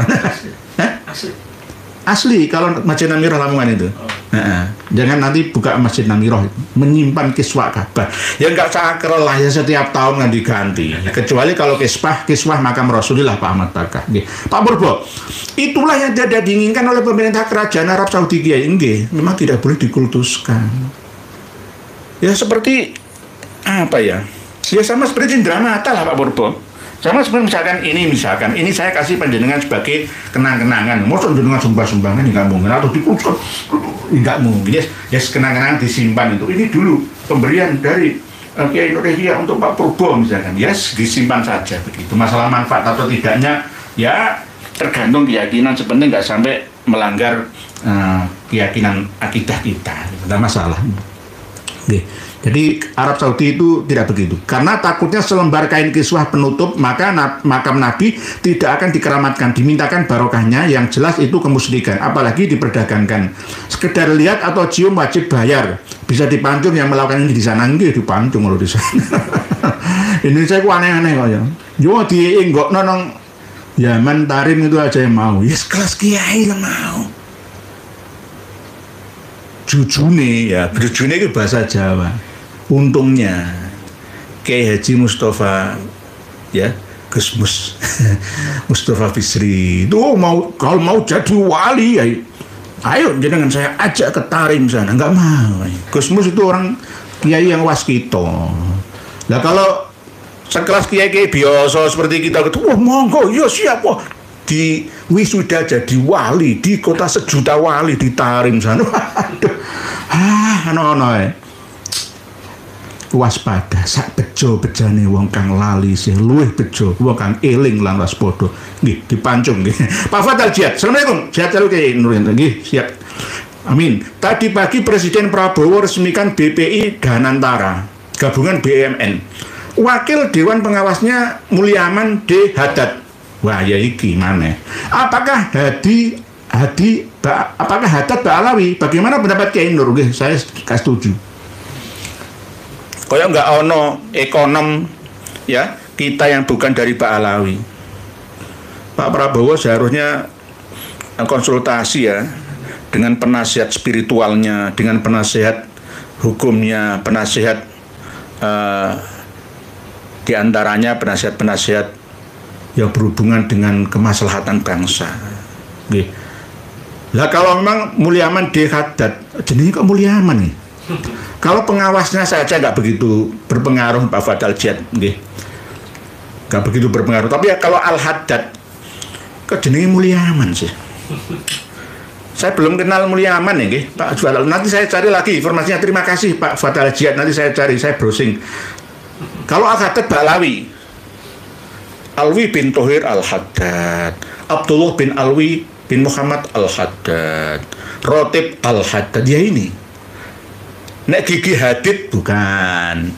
Asli kalau Masjid Namiroh Lamongan itu. Jangan nanti buka Masjid Namiroh menyimpan kiswah Ka'bah. Ya nggak sakral lah ya, setiap tahun kan diganti. Kecuali kalau kiswah makam Rasulullah Pak Ahmad Bakah. Pak Purbo, itulah yang tidak diinginkan oleh pemerintah kerajaan Arab Saudi Kiai. Memang tidak boleh dikultuskan. Ya seperti apa ya? Ya sama seperti cindera mata lah Pak Purbo. Sama seperti misalkan ini saya kasih panjenengan sebagai kenang-kenangan. Mau panjenengan sumbangan nggak mungkin, atau dikultuskan nggak mungkin. Yes, kenang-kenangan disimpan itu. Ini dulu pemberian dari Kiai Indonesia untuk Pak Purbo misalkan. Yes, disimpan saja begitu. Masalah manfaat atau tidaknya ya tergantung keyakinan, sepenting nggak sampai melanggar keyakinan akidah kita. Tidak masalah. Jadi Arab Saudi itu tidak begitu. Karena takutnya selembar kain kiswah penutup, maka makam Nabi tidak akan dikeramatkan. Dimintakan barokahnya, yang jelas itu kemusyrikan. Apalagi diperdagangkan. Sekedar lihat atau cium wajib bayar. Bisa dipancung yang melakukan ini di sana. Nggih dipancung kalau di sana. Indonesia itu aneh-aneh kok ya. Yo dienggok nonong Yaman Tarim itu aja yang mau. Yes, kelas kiai lah mau. Jujune itu bahasa Jawa. Untungnya Kiai Haji Mustafa ya Gusmus Mustafa Bisri itu kalau mau jadi wali ya, ayo jangan saya ajak ke Tarim sana, nggak mau. Gusmus itu orang kiai yang waskito. Nah kalau sekelas kiai biasa seperti kita gitu, wah monggo yo siap, wah di wisuda jadi wali di kota sejuta wali di Tarim sana. Aduh, waspada sak bejo-bejane wong kang lali sih luwih bejo wong kang eling lan waspada. Nggih dipancung nggih. Pak Fatal Jihad. Assalamualaikum. Sehat selalu Kiai Nurin. Nggih, siap. Amin. Tadi pagi Presiden Prabowo resmikan BPI Danantara, gabungan BUMN. Wakil Dewan Pengawasnya Mulyaman D. Haddad. Wah, ya iki maneh. Apakah Haddad Ba'alawi? Bagaimana pendapat Kiai Nur? Nggih, saya setuju. Kaya nggak ono ekonom ya kita yang bukan dari Pak Alawi. Pak Prabowo seharusnya konsultasi ya dengan penasihat spiritualnya, dengan penasihat hukumnya, penasihat diantaranya penasihat-penasihat yang berhubungan dengan kemaslahatan bangsa. Lah kalau memang Mulyaman D. Haddad, jenisnya kok Mulyaman nih? Kalau pengawasnya saja nggak begitu berpengaruh Pak Fatal Jihad, nggak begitu berpengaruh. Tapi ya kalau Al-Haddad, kok jenenge Mulyaman sih? Saya belum kenal Mulyaman ya, Pak Fatal. Nanti saya cari lagi informasinya. Terima kasih Pak Fatal Jihad. Nanti saya cari, saya browsing. Kalau Al-Haddad Ba'alawi bin Thohir Al-Haddad, Abdullah bin Alwi bin Muhammad Al-Haddad, Rotib Al-Haddad, ya ini. Nek Gigi Hadid bukan.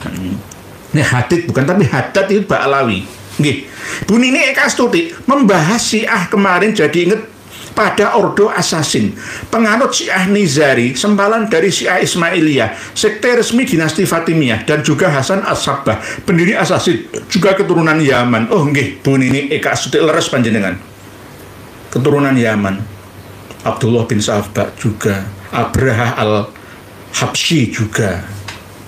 Nek Hadid bukan, tapi Haddad itu Ba'alawi. Nggih. Bu Nini Eka Astuti membahas Syiah kemarin, jadi inget pada ordo asasin, penganut Syiah Nizari, sempalan dari Syiah Ismailiyah, sekte resmi dinasti Fatimiyah, dan juga Hasan As-Sabbah, pendiri asasin, juga keturunan Yaman. Oh nggih, Bu Nini Eka Astuti leres panjenengan. Keturunan Yaman. Abdullah bin Sabbah juga, Abraha Al-Habsyi juga.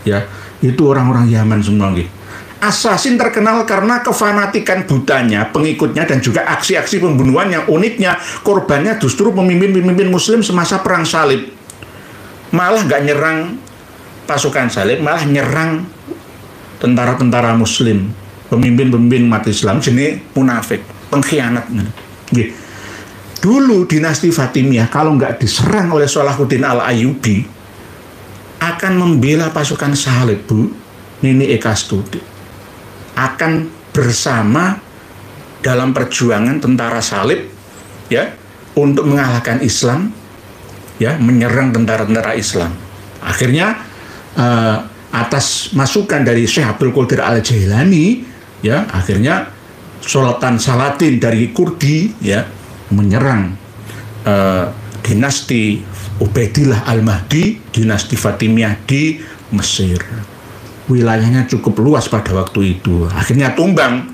Ya, itu orang-orang Yaman semua nggih. Asasin terkenal karena kefanatikan butanya, pengikutnya, dan juga aksi-aksi pembunuhan yang uniknya korbannya justru pemimpin-pemimpin muslim semasa perang salib. Malah nggak nyerang pasukan salib, malah nyerang tentara-tentara muslim, pemimpin-pemimpin umat Islam, jenis munafik, pengkhianat. Dulu dinasti Fatimiyah kalau nggak diserang oleh Salahuddin Al-Ayyubi akan membela pasukan salib, Bu Nini Eka Astuti. Akan bersama dalam perjuangan tentara salib, ya, untuk mengalahkan Islam, ya, menyerang tentara-tentara Islam. Akhirnya atas masukan dari Syekh Abdul Qadir Al-Jailani, ya, akhirnya Sultan Saladin dari Kurdi, ya, menyerang dinasti Ubaidillah Al-Mahdi, dinasti Fatimiyah di Mesir. Wilayahnya cukup luas pada waktu itu. Akhirnya tumbang.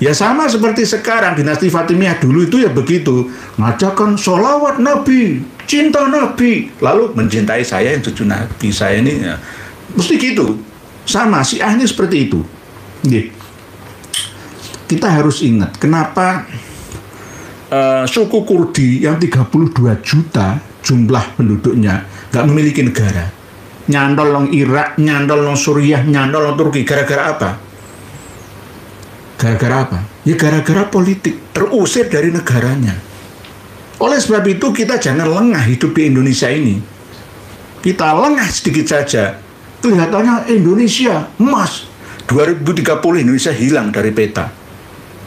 Ya sama seperti sekarang, dinasti Fatimiyah dulu itu ya begitu. Ngajakan sholawat Nabi, cinta Nabi, lalu mencintai saya yang cucu Nabi. Saya ini ya, mesti gitu. Sama, Syiah ini seperti itu. Kita harus ingat, kenapa suku Kurdi yang 32 juta jumlah penduduknya nggak memiliki negara. Nyandol nang Irak, nyandol nang Suriah, nyandol nang Turki. Gara-gara apa? Gara-gara apa? Ya gara-gara politik, terusir dari negaranya. Oleh sebab itu kita jangan lengah hidup di Indonesia ini. Kita lengah sedikit saja, kelihatannya Indonesia emas. 2030 Indonesia hilang dari peta.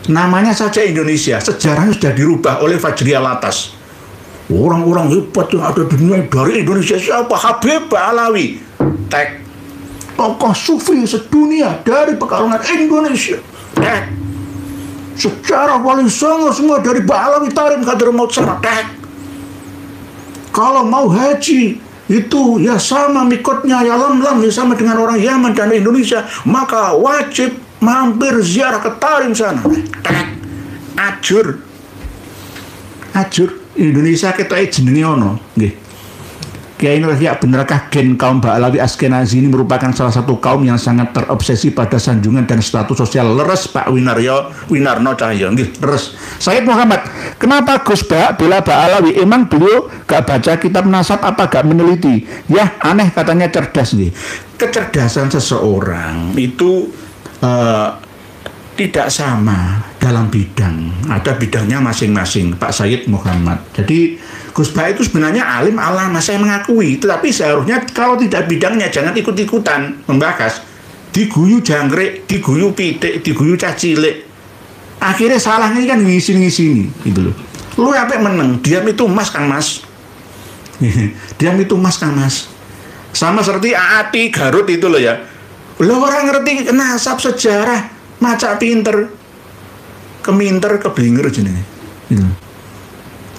Namanya saja Indonesia, sejarahnya sudah dirubah oleh Fajri Alatas. Orang-orang hebat yang ada di dunia dari Indonesia siapa? Habib Ba'alawi, tek. Tokoh sufi sedunia dari Pekalongan Indonesia, tek. Sejarah paling songo semua dari Ba'alawi, Tarim, Qadir Maut Sana, tek. Kalau mau haji itu ya sama mikotnya, ya lam-lam ya sama dengan orang Yaman dan Indonesia, maka wajib mampir ziarah ke Tarim sana, tek. Ajur Indonesia kita jenenge ono nggih. Kiai Nur Yahya, benarkah gen kaum Ba'alawi Askenazi ini merupakan salah satu kaum yang sangat terobsesi pada sanjungan dan status sosial? Leres Pak Winarno Cahyo nggih, leres. Said Muhammad, kenapa Gus Ba bela Ba'alawi? Emang beliau gak baca kitab nasab apa gak meneliti? Ya aneh, katanya cerdas nggih. Kecerdasan seseorang itu tidak sama dalam bidang, ada bidangnya masing-masing, Pak Said Muhammad. Jadi Gus Ba itu sebenarnya alim alama, saya mengakui, tetapi seharusnya kalau tidak bidangnya jangan ikut-ikutan membahas. Diguyu jangkrik, diguyu pitik, diguyu cacilik. Akhirnya salahnya kan ngisi-ngisi gitu loh. Lu apa meneng, diam itu mas kan mas. Diam itu mas kan mas. Sama seperti Aati Garut itu loh ya. Lo orang ngerti nasab sejarah, macak pinter, keminter, keblinger jenenge.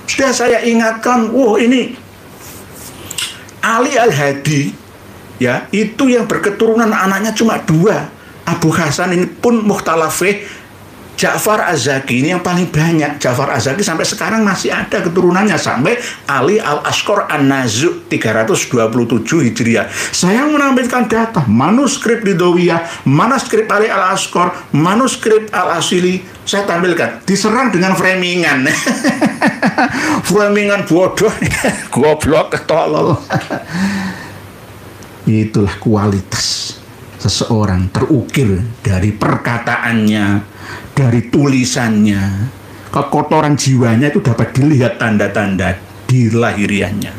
Sudah saya ingatkan, ini Ali Al-Hadi, ya, itu yang berketurunan anaknya cuma 2. Abu Hasan ini pun mukhtalafih. Ja'far Az-Zaki ini yang paling banyak. Ja'far Az-Zaki sampai sekarang masih ada keturunannya, sampai Ali Al-Ashqar An-Nazu' 327 Hijriah. Saya menampilkan data manuskrip Ridawiyah, manuskrip Ali Al-Ashqar, manuskrip Al-Asili, saya tampilkan. Diserang dengan framingan. Framingan bodoh. Goblok, tolol. Itulah kualitas seseorang, terukir dari perkataannya, dari tulisannya. Kekotoran jiwanya itu dapat dilihat tanda-tanda di lahiriahnya.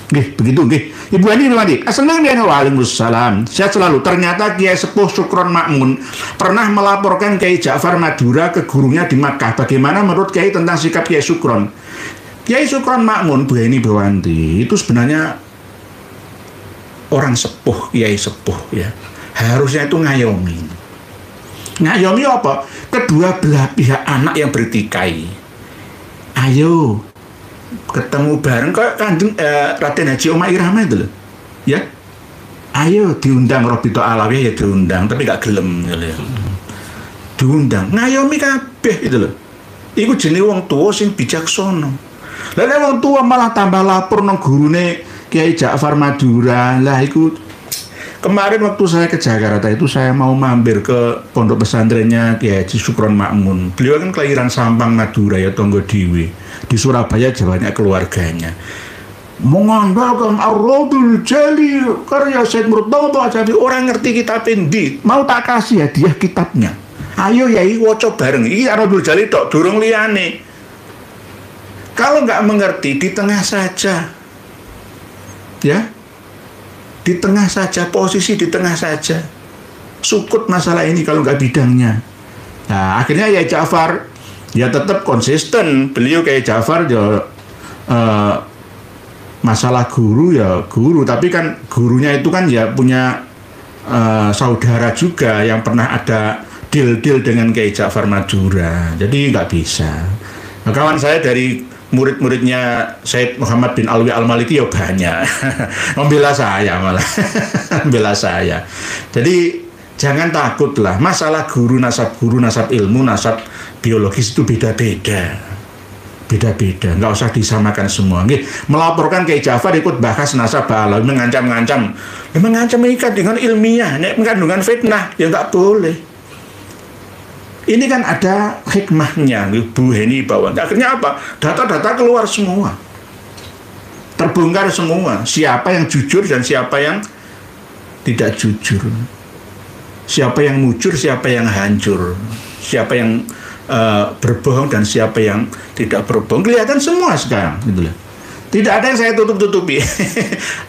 Begitu Ibu Ani Nawadi. Assalamualaikum Waalaikumsalam. Sehat selalu. Ternyata Kiai Sepuh Syukron Makmun pernah melaporkan Kiai Ja'far Madura ke gurunya di Makkah. Bagaimana menurut Kiai tentang sikap Kiai Syukron? Kiai Sukron Makmun, Bu Heni Bawanti itu sebenarnya orang sepuh, kiai sepuh ya. Harusnya itu ngayomi. Ngayomi apa? Kedua belah pihak anak yang bertikai. Ayo ketemu bareng kok Kanjeng Raden Haji Omah Irama itu loh. Ya. Ayo diundang Robito Alawi ya diundang, tapi gak gelem gitu ya. Diundang, ngayomi kabeh itu loh. Iku jenenge wong tua sing bijaksana. Lah nek wong tua malah tambah lapor nang gurune Kiai Ja'far Madura. Lah iku kemarin waktu saya ke Jakarta itu saya mau mampir ke pondok pesantrennya Kiai Haji Sukron Makmun. Beliau kan kelahiran Sampang Madura ya, Tonggo Diwi. Di Surabaya banyak keluarganya. Mengandalkan Ar-Raudul Jali karya Said Murtada. Jadi orang ngerti kitab endi, mau tak kasih hadiah kitabnya. Ayo yai waca bareng. Iki Ar-Raudul Jali tok, durung liyane. Kalau nggak mengerti di tengah saja. Ya. Di tengah saja, posisi di tengah saja. Sukut masalah ini kalau nggak bidangnya. Nah, akhirnya ya Ja'far ya tetap konsisten. Beliau kayak Ja'far ya masalah guru ya guru, tapi kan gurunya itu kan ya punya saudara juga yang pernah ada deal-deal dengan Kiai Ja'far Madura, jadi nggak bisa. Nah, kawan saya dari murid-muridnya Said Muhammad bin Alwi Al-Maliki ya banyak membela saya malah membela saya. Jadi jangan takutlah, masalah guru, nasab ilmu, nasab biologis itu beda-beda, nggak usah disamakan semua. Nggih, melaporkan Kiai Ja'far ikut bahas nasab Alawi, mengancam ikat dengan ilmiah, nek mengandungan fitnah ya nggak boleh. Ini kan ada hikmahnya, Bu Heni Bawanti. Akhirnya apa? Data-data keluar semua, terbongkar semua. Siapa yang jujur dan siapa yang tidak jujur, siapa yang mujur, siapa yang hancur, siapa yang berbohong dan siapa yang tidak berbohong, kelihatan semua sekarang gitu loh. Tidak ada yang saya tutup-tutupi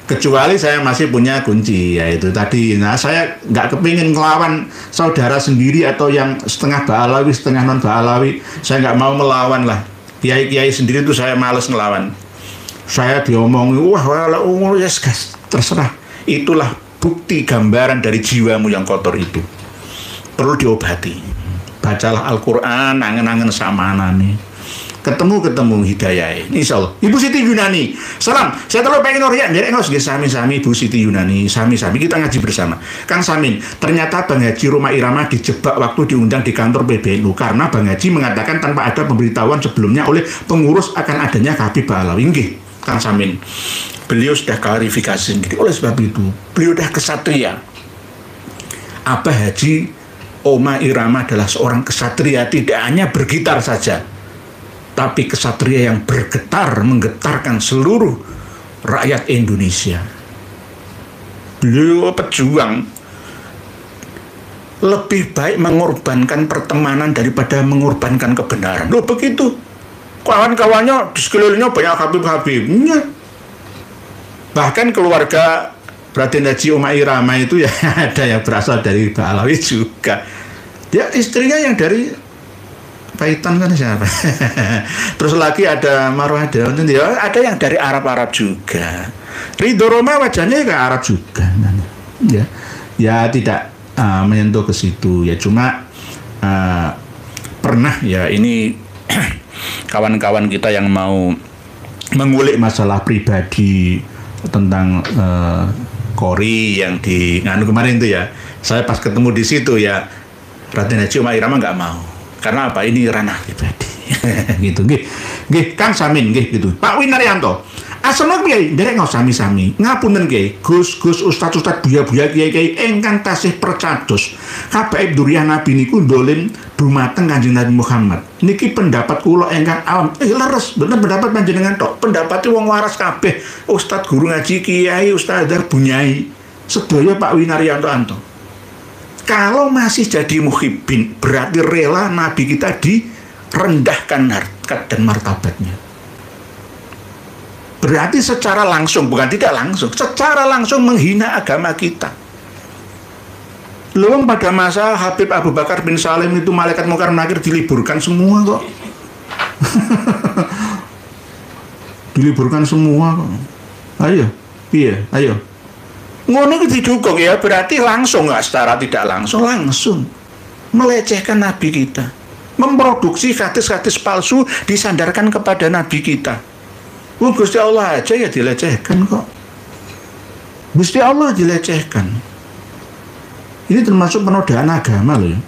kecuali saya masih punya kunci, yaitu tadi. Nah, saya nggak kepingin ngelawan saudara sendiri atau yang setengah Ba'alawi setengah non Ba'alawi. Saya nggak mau melawan lah. Kiai-kiai sendiri itu saya males ngelawan. Saya diomongin yes, terserah. Itulah bukti gambaran dari jiwamu yang kotor itu, perlu diobati. Bacalah Al-Quran, angen-angen sama anane. Ketemu hidayah. Insyaallah. Ibu Siti Yunani, salam. Saya terlalu pengen orya, jadi nggak usah sami-sami Ibu Siti Yunani, sami-sami kita ngaji bersama. Kang Samin, ternyata Bang Haji Roma Irama dijebak waktu diundang di kantor PBNU karena Bang Haji mengatakan tanpa ada pemberitahuan sebelumnya oleh pengurus akan adanya Habib Ba'alawi. Nggih, Kang Samin. Beliau sudah klarifikasi sendiri. Oleh sebab itu, beliau sudah kesatria. Abah Haji Oma Irama adalah seorang kesatria, tidak hanya bergitar saja, tapi kesatria yang bergetar, menggetarkan seluruh rakyat Indonesia. Beliau pejuang, lebih baik mengorbankan pertemanan daripada mengorbankan kebenaran. Loh begitu, kawan-kawannya di sekelilingnya banyak Habib-Habibnya. Bahkan keluarga Raden Haji Omah Irama itu ya ada yang berasal dari Ba'alawi juga. Ya istrinya yang dari Paitan kan siapa? Terus lagi ada Marwah Daun, ya ada yang dari Arab juga. Ridho Roma wajahnya ke Arab juga. Ya tidak menyentuh ke situ. Ya cuma pernah ya ini kawan-kawan kita yang mau mengulik masalah pribadi tentang Kori yang di nganu kemarin itu ya. Saya pas ketemu di situ ya Raden Haji Omah Irama nggak mau. Karena apa? Ini ranah pribadi. Gitu nggih. Kang Samin nggih gitu. Pak Winaryanto. Asana Kiai nderek ngos sami-sami. Ngapunten Kiai, Gus ustaz-ustaz buya-buya Kiai ingkang tasih percados. Habaib Duriyah Nabi niku ndolim dumateng Kanjeng Nabi Muhammad. Niki pendapat kula ingkang awam. Leres bener pendapat panjenengan tok. Pendapate wong waras kabeh. Ustaz guru ngaji Kiai, Ustazar Bunyai. Sedaya Pak Winaryanto Anto. Kalau masih jadi muhibbin, berarti rela Nabi kita direndahkan harkat dan martabatnya. Berarti secara langsung, bukan tidak langsung, secara langsung menghina agama kita. Luang pada masa Habib Abu Bakar bin Salim itu malaikat Munkar Nakir diliburkan semua kok. diliburkan semua kok. Ayo, iya, ayo. Ngono itu didukung ya, berarti langsung, nggak secara tidak langsung melecehkan Nabi kita, memproduksi hadis-hadis palsu disandarkan kepada Nabi kita. Gusti Allah aja ya dilecehkan kok. Gusti Allah dilecehkan. Ini termasuk penodaan agama loh ya.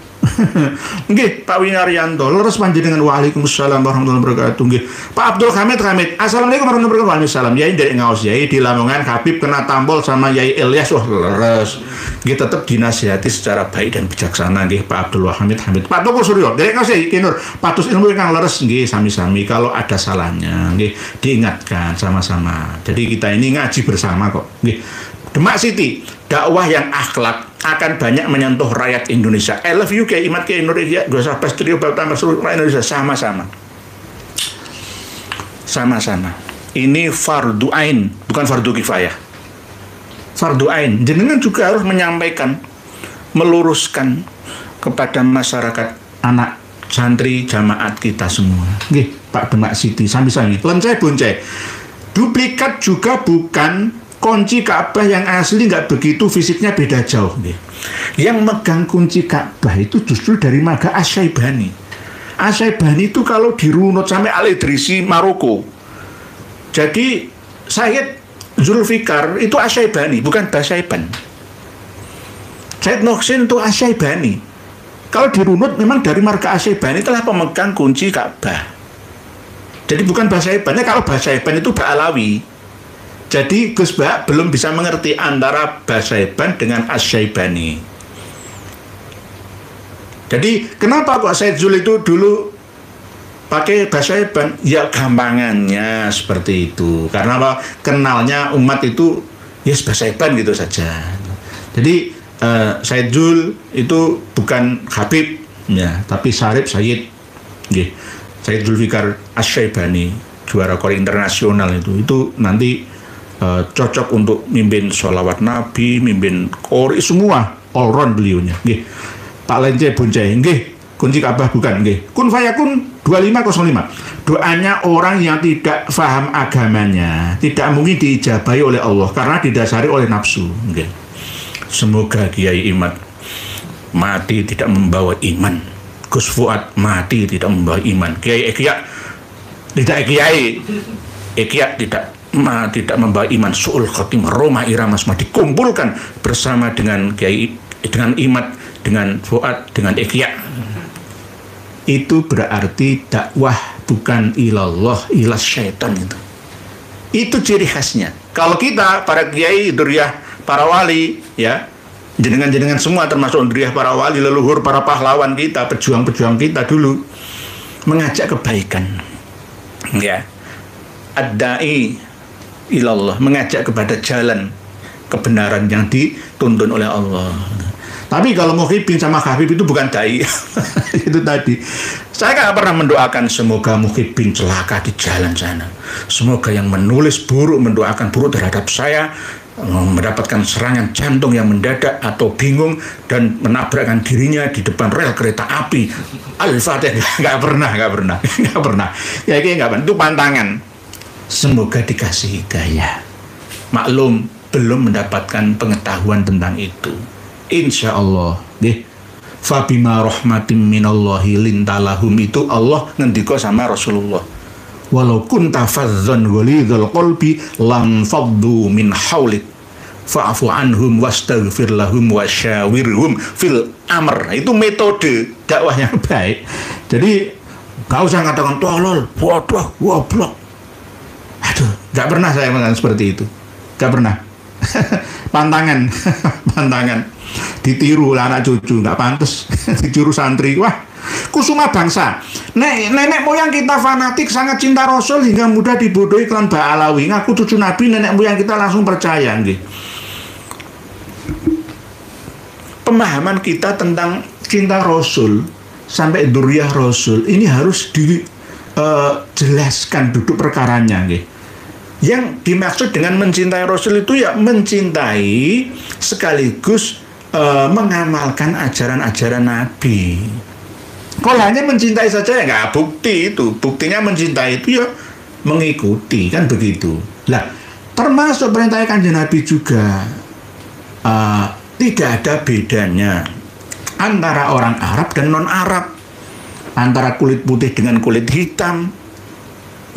Nggih, Pak Winaryanto, leres panjenengan. Waalaikumsalam warahmatullahi wabarakatuh. Nggih, Pak Abdul Hamid. Assalamualaikum warahmatullahi wabarakatuh. Waalaikumsalam. Yai dari ngaos Yai di Lamongan Habib kena tampol sama Yai Ilyas. Wah, leres. Nggih, tetap dinasihati secara baik dan bijaksana nggih Pak Abdul Hamid. Pak Toko Suryo dari ngaos Yai Kinur. Patus ilmu kang leres nggih sami-sami, kalau ada salahnya nggih diingatkan sama-sama. Jadi kita ini ngaji bersama kok. Nggih. Demak Siti, dakwah yang akhlak akan banyak menyentuh rakyat Indonesia. I love you kayak Imat kayak Indonesia, gue sampai studio Bapak seluruh rakyat Indonesia sama-sama. Ini fardu ain, bukan fardu kifayah. Fardu ain. Jenengan juga harus menyampaikan, meluruskan kepada masyarakat, anak santri jamaat kita semua. Nggih, Pak Demak Siti, sami-sami. Lenceh bonceh. Duplikat juga bukan kunci Ka'bah yang asli, nggak begitu, fisiknya beda jauh. Yang megang kunci Ka'bah itu justru dari marga Asy-Syaibani. Asy-Syaibani itu kalau dirunut sampai Al-Idrisi Maroko. Jadi Sayyid Zulfikar itu Asy-Syaibani, bukan Basyaiban. Sayyid Nursin itu Asy-Syaibani. Kalau dirunut memang dari marga Asy-Syaibani telah pemegang kunci Ka'bah. Jadi bukan Basyaiban. Kalau Basyaiban itu Ba'alawi. Jadi Gus Bak belum bisa mengerti antara Basyaiban dengan Asy-Syaibani. Jadi kenapa kok Said Zul itu dulu pakai Basyaiban? Ya gampangannya seperti itu. Karena apa? Kenalnya umat itu yes Basyaiban gitu saja. Jadi Said Zul itu bukan Habib ya, tapi Syarif Sayyid. Nggih. Sayyid Zulfikar Asy-Syaibani, juara Qori internasional itu nanti cocok untuk mimpin sholawat Nabi, mimpin Qori, semua all round beliaunya. Nggih. Pak Lence Bonceh, nggih, kunci Ka'bah bukan, nggih. Kun fayakun 2505. Doanya orang yang tidak paham agamanya tidak mungkin diijabahi oleh Allah karena didasari oleh nafsu. Nggih. Semoga Kiai Imat mati tidak membawa iman. Gus Fuad mati tidak membawa iman. Kiai Ekya tidak Kiai. Ekya tidak membawa iman. Su'ul khotimah, Roma irama semua dikumpulkan bersama dengan Kiai, dengan Imat, dengan Fuad, dengan Ekya. Itu berarti dakwah bukan ilallah, ilas syaitan itu. Itu ciri khasnya. Kalau kita para kiai, duriyah, para wali, ya, jenengan-jenengan semua termasuk duriyah para wali, leluhur para pahlawan kita, pejuang-pejuang kita dulu mengajak kebaikan. Ya. Ad-da'i ilallah, mengajak kepada jalan kebenaran yang dituntun oleh Allah. Tapi kalau Muhyiddin sama Habib itu bukan dai. Itu tadi. Saya nggak pernah mendoakan semoga Muhyiddin celaka di jalan sana. Semoga yang menulis buruk mendoakan buruk terhadap saya, mendapatkan serangan jantung yang mendadak atau bingung dan menabrakkan dirinya di depan rel kereta api. Al-Fatihah. Nggak pernah. Ya itu pantangan. Semoga dikasih hidayah. Maklum, belum mendapatkan pengetahuan tentang itu. Insya Allah, fabima rahmatim minallahi lintalahum, itu Allah ngendika sama Rasulullah. Walau kunta fadzan ghalidhal qalbi lam faddu min haulik fa'fu anhum wastaghfir lahum wasyawirhum fil amr. Itu metode dakwah yang baik. Jadi gak usah katakan tolol, bodoh, goblok. Aduh, gak pernah saya mengatakan seperti itu. Gak pernah. Pantangan. Ditiru lah anak cucu, gak pantas. Ditiru santri. Wah, kusuma bangsa. Nenek moyang kita fanatik, sangat cinta Rasul hingga mudah dibodohi klan Ba'alawi. Ngaku cucu Nabi, nenek moyang kita langsung percaya. Nggih. Pemahaman kita tentang cinta Rasul sampai dzurriyyah Rasul ini harus jelaskan duduk perkaranya. Nggih. Yang dimaksud dengan mencintai Rasul itu ya mencintai sekaligus mengamalkan ajaran-ajaran Nabi. Kalau hanya mencintai saja ya nggak bukti itu. Buktinya mencintai itu ya mengikuti, kan begitu. Lah, termasuk perintah Kanjeng Nabi juga tidak ada bedanya antara orang Arab dan non-Arab, antara kulit putih dengan kulit hitam.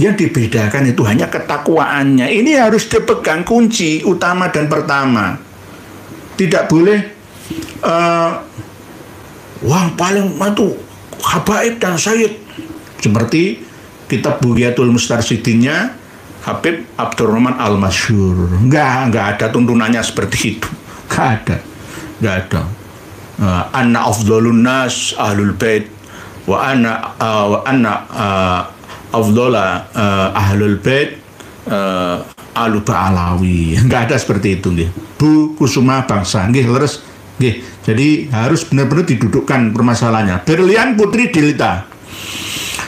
Yang dibedakan itu hanya ketakwaannya. Ini harus dipegang kunci utama dan pertama. Tidak boleh wah paling itu habaib dan sayyid, seperti kitab Bugyatul Mustarsyidinnya Habib Abdurrahman Al-Masyhur. Enggak ada tuntunannya seperti itu. Enggak ada. Anna afdhalun nas ahlul bait wa anna afdhala ahlul bait alu ba'alawi. Enggak ada seperti itu nggih. Bu Kusuma Bangsa nggih leres nggih. Jadi harus benar-benar didudukkan permasalahannya. Berlian Putri Delta.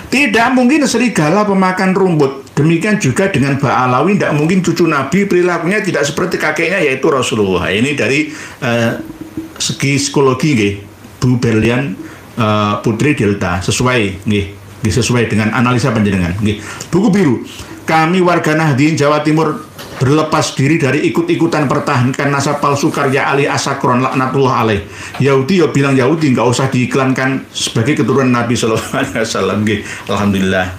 Tidak mungkin serigala pemakan rumput. Demikian juga dengan Ba'alawi, tidak mungkin cucu Nabi perilakunya tidak seperti kakeknya yaitu Rasulullah. Ini dari segi psikologi nggih. Bu Berlian Putri Delta sesuai nggih. Sesuai dengan analisa panjenengan. Buku biru. Kami warga Nahdien Jawa Timur berlepas diri dari ikut-ikutan pertahankan nasab palsu karya Ali Asakron laknatullah alaih. Yahudi ya bilang Yahudi, nggak usah diiklankan sebagai keturunan Nabi Sallallahu Alaihi Wasallam. Alhamdulillah.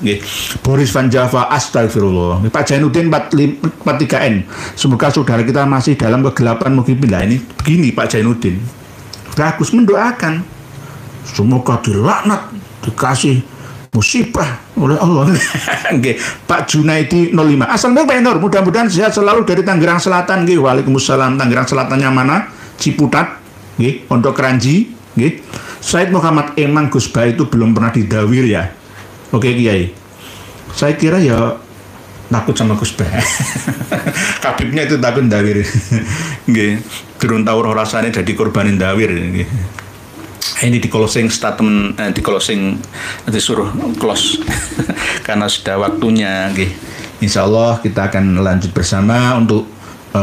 Boris Van Java, astagfirullah. Pak Jainuddin 43N. Semoga saudara kita masih dalam kegelapan mungkin. Lah ini begini Pak Jainuddin. Bagus mendoakan. Semoga dilaknat, dikasih musibah oleh Allah. Pak Junaidi 05. Assalamualaikum Pak Nur, mudah-mudahan sehat selalu dari Tangerang Selatan. Waalaikumsalam. Tangerang Selatannya mana? Ciputat, Pondok Keranji. Said Muhammad, emang Gus Bah itu belum pernah didawir ya? Oke Kiai, saya kira ya takut sama Gus Bah. Habibnya itu takut dawir. Turun tahu rasanya jadi korbanin dawir. Ini di closing statement, di closing disuruh close karena sudah waktunya. Insya Allah kita akan lanjut bersama untuk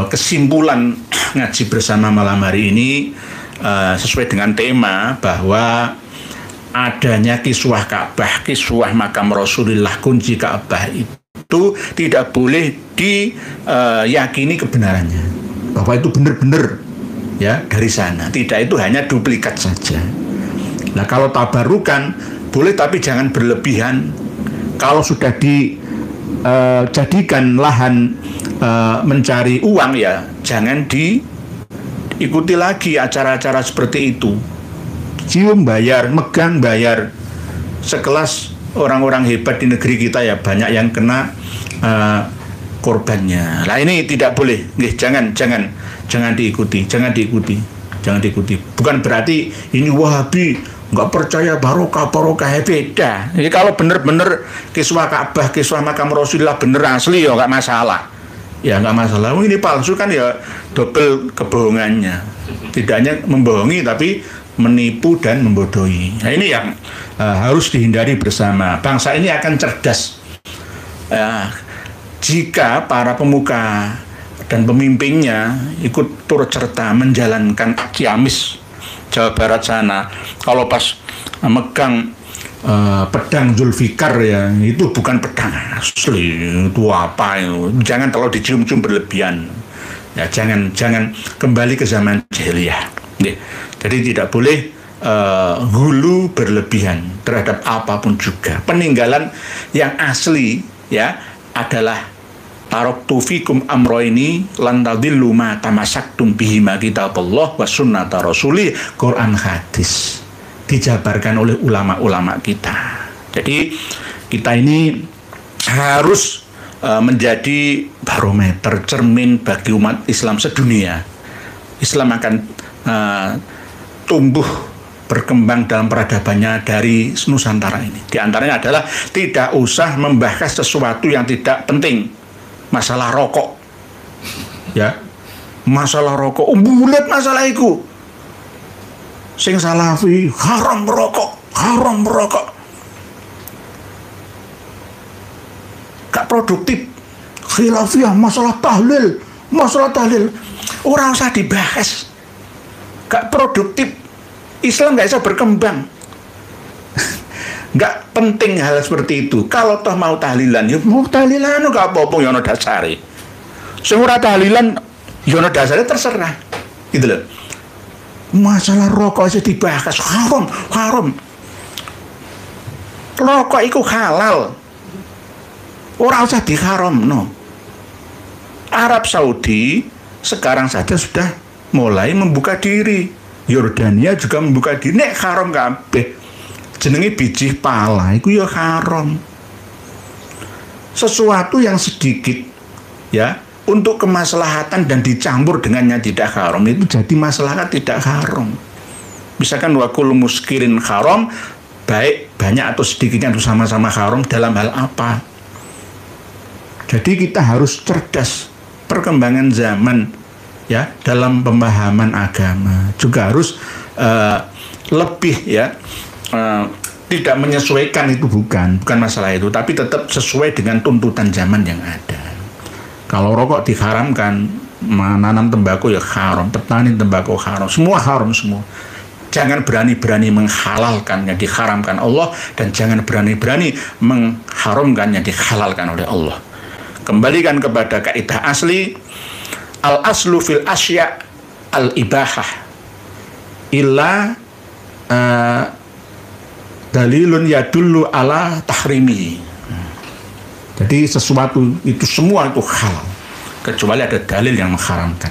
kesimpulan ngaji bersama malam hari ini sesuai dengan tema bahwa adanya kiswah Ka'bah, kiswah makam Rasulullah, kunci Ka'bah itu tidak boleh diyakini kebenarannya, bahwa itu benar-benar ya dari sana, tidak, itu hanya duplikat saja. Nah kalau tabarukan boleh tapi jangan berlebihan. Kalau sudah dijadikan lahan mencari uang ya jangan diikuti lagi acara-acara seperti itu. Cium bayar, megang bayar. Sekelas orang-orang hebat di negeri kita ya banyak yang kena korbannya. Nah ini tidak boleh, jangan diikuti. Bukan berarti ini Wahabi nggak percaya barokah beda. Jadi kalau benar-benar kiswah Ka'bah, kiswah makam Rasulullah bener asli ya nggak masalah. Ya nggak masalah. Ini palsu kan ya double kebohongannya. Tidak hanya membohongi tapi menipu dan membodohi. Nah ini yang harus dihindari bersama. Bangsa ini akan cerdas jika para pemuka dan pemimpinnya ikut turut serta menjalankan Ciamis Jawa Barat sana. Kalau pas megang pedang Zulfikar ya itu bukan pedang asli, itu apa itu. Jangan terlalu dicium-cium berlebihan ya, jangan kembali ke zaman jahiliyah. Jadi tidak boleh hulu berlebihan terhadap apapun juga. Peninggalan yang asli ya adalah taraktu fikum amroini lan tadillu ma tamassaktum bihima kitaballah wa sunnata rasuli, Quran hadis dijabarkan oleh ulama-ulama kita. Jadi kita ini harus menjadi barometer, cermin bagi umat Islam sedunia. Islam akan tumbuh berkembang dalam peradabannya dari Nusantara ini. Di antaranya adalah tidak usah membahas sesuatu yang tidak penting. Masalah rokok, ya, masalah rokok, bulat masalah itu. Sing salafi haram merokok, gak produktif. Khilafiyah masalah tahlil, orang usah dibahas, gak produktif. Islam gak bisa berkembang. Nggak penting hal seperti itu. Kalau toh mau tahlilan, ya mau tahlilan nggak apa-apa ya ono dasare. Sing ora tahlilan ya ono dasare terserah. Gitu loh. Masalah rokok aja dibahas haram, haram. Rokok itu halal. Ora usah diharam, no. Arab Saudi sekarang saja sudah mulai membuka diri. Yordania juga membuka diri. Nek haram kabeh. Jenenge biji pala itu ya haram. Sesuatu yang sedikit ya untuk kemaslahatan dan dicampur dengan yang tidak haram itu jadi maslahat tidak haram. Misalkan wakul muskirin haram, baik banyak atau sedikitnya itu sama-sama haram dalam hal apa? Jadi kita harus cerdas perkembangan zaman ya dalam pemahaman agama juga harus lebih ya tidak menyesuaikan itu bukan masalah itu, tapi tetap sesuai dengan tuntutan zaman yang ada. Kalau rokok diharamkan, menanam tembakau ya haram, petani tembakau haram, semua haram semua. Jangan berani-berani menghalalkan yang diharamkan Allah dan jangan berani-berani mengharamkan yang dihalalkan oleh Allah. Kembalikan kepada kaidah asli, al aslu fil asya al ibahah illa dalilun yadullu ala tahrimi. Jadi sesuatu itu semua itu halal kecuali ada dalil yang mengharamkan.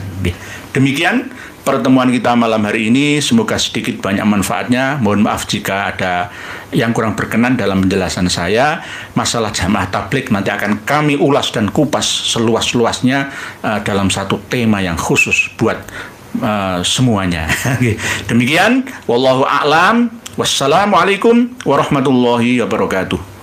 Demikian pertemuan kita malam hari ini, semoga sedikit banyak manfaatnya. Mohon maaf jika ada yang kurang berkenan dalam penjelasan saya. Masalah jamaah tabligh nanti akan kami ulas dan kupas seluas-luasnya dalam satu tema yang khusus buat semuanya. Demikian, wallahu a'lam. Wassalamualaikum warahmatullahi wabarakatuh.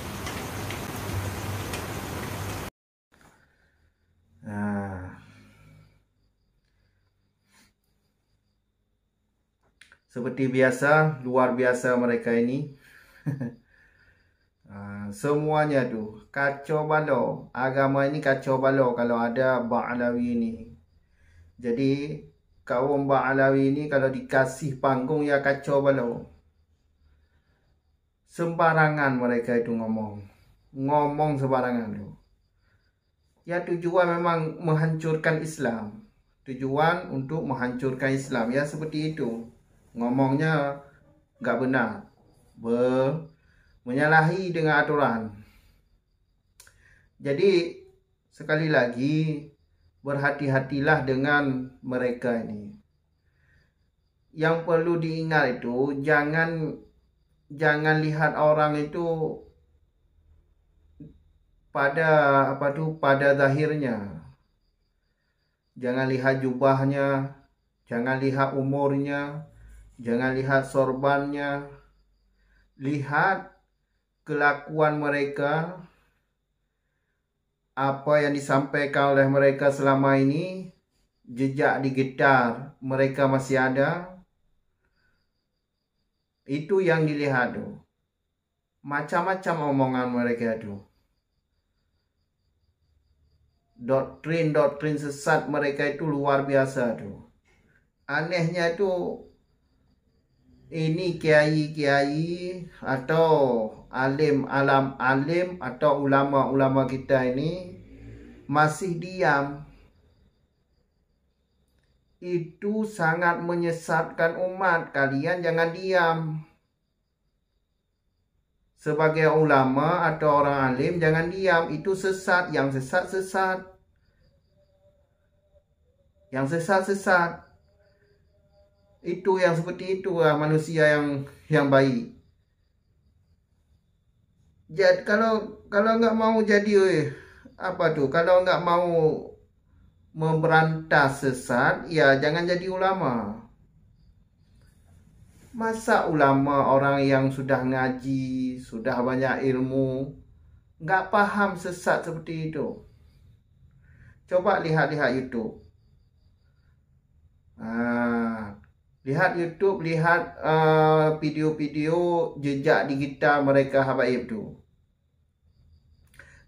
Seperti biasa, luar biasa mereka ini. Semuanya tuh kacau balau. Agama ini kacau balau kalau ada Ba'alawi ini. Jadi kaum Ba'alawi ini kalau dikasih panggung ya kacau balau. Sembarangan mereka itu ngomong sembarangan tuh. Ya tujuan memang menghancurkan Islam. Tujuan untuk menghancurkan Islam ya seperti itu. Ngomongnya nggak benar, menyalahi dengan aturan. Jadi sekali lagi berhati-hatilah dengan mereka ini. Yang perlu diingat itu jangan lihat orang itu pada zahirnya. Jangan lihat jubahnya, jangan lihat umurnya, jangan lihat sorbannya. Lihat kelakuan mereka, apa yang disampaikan oleh mereka selama ini, jejak digital mereka masih ada. Itu yang dilihat tuh. Macam-macam omongan mereka tuh. Doktrin sesat mereka itu luar biasa tuh. Anehnya itu ini kiai-kiai atau alim atau ulama-ulama kita ini masih diam. Itu sangat menyesatkan umat. Kalian jangan diam. Sebagai ulama atau orang alim jangan diam. Itu sesat. Yang sesat. Yang sesat. Itu yang seperti itu manusia yang baik. Jadi kalau nggak mau jadi kalau nggak mau memberantas sesat, ya jangan jadi ulama. Masa ulama orang yang sudah ngaji, sudah banyak ilmu, nggak paham sesat seperti itu? Coba lihat YouTube. Lihat YouTube, lihat video-video jejak digital mereka habaib itu.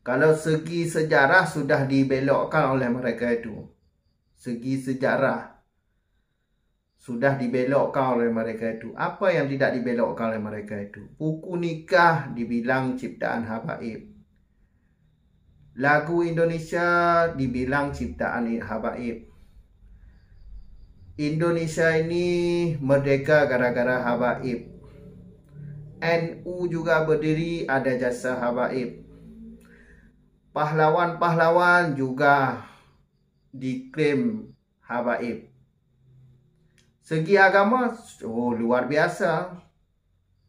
Kalau segi sejarah sudah dibelokkan oleh mereka itu. Segi sejarah sudah dibelokkan oleh mereka itu. Apa yang tidak dibelokkan oleh mereka itu? Buku nikah dibilang ciptaan habaib. Lagu Indonesia dibilang ciptaan habaib. Indonesia ini merdeka gara-gara habaib. NU juga berdiri ada jasa habaib. Pahlawan-pahlawan juga diklaim habaib. Segi agama, luar biasa.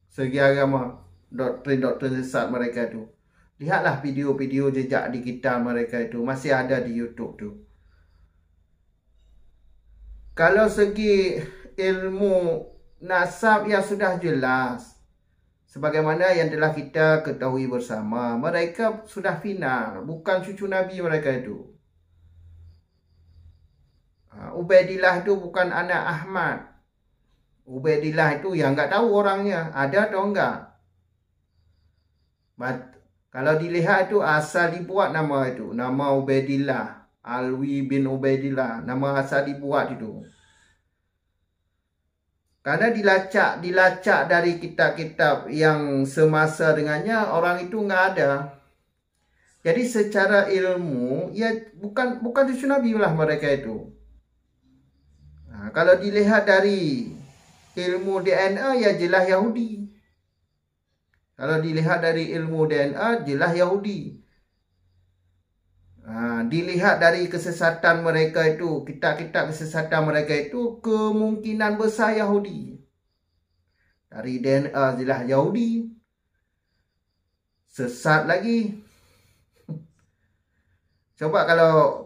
Segi agama, doktrin-doktrin sesat mereka itu. Lihatlah video-video jejak digital mereka itu. Masih ada di YouTube tu. Kalau segi ilmu nasab yang sudah jelas, sebagaimana yang telah kita ketahui bersama, mereka sudah final. Bukan cucu Nabi mereka itu. Ubaidillah itu bukan anak Ahmad. Ubaidillah itu yang enggak tahu orangnya ada atau enggak. Kalau dilihat itu asal dibuat nama itu, nama Ubaidillah, Alwi bin Ubaidillah, nama asal dibuat itu. Karena dilacak dari kitab-kitab yang semasa dengannya, orang itu enggak ada. Jadi secara ilmu, ya bukan cucu Nabi lah mereka itu. Kalau dilihat dari ilmu DNA, ya jelas Yahudi. Kalau dilihat dari ilmu DNA, jelas Yahudi. Dilihat dari kesesatan mereka itu, kitab-kitab kesesatan mereka itu, kemungkinan besar Yahudi. Dari DNA jelas Yahudi. Sesat lagi. Coba kalau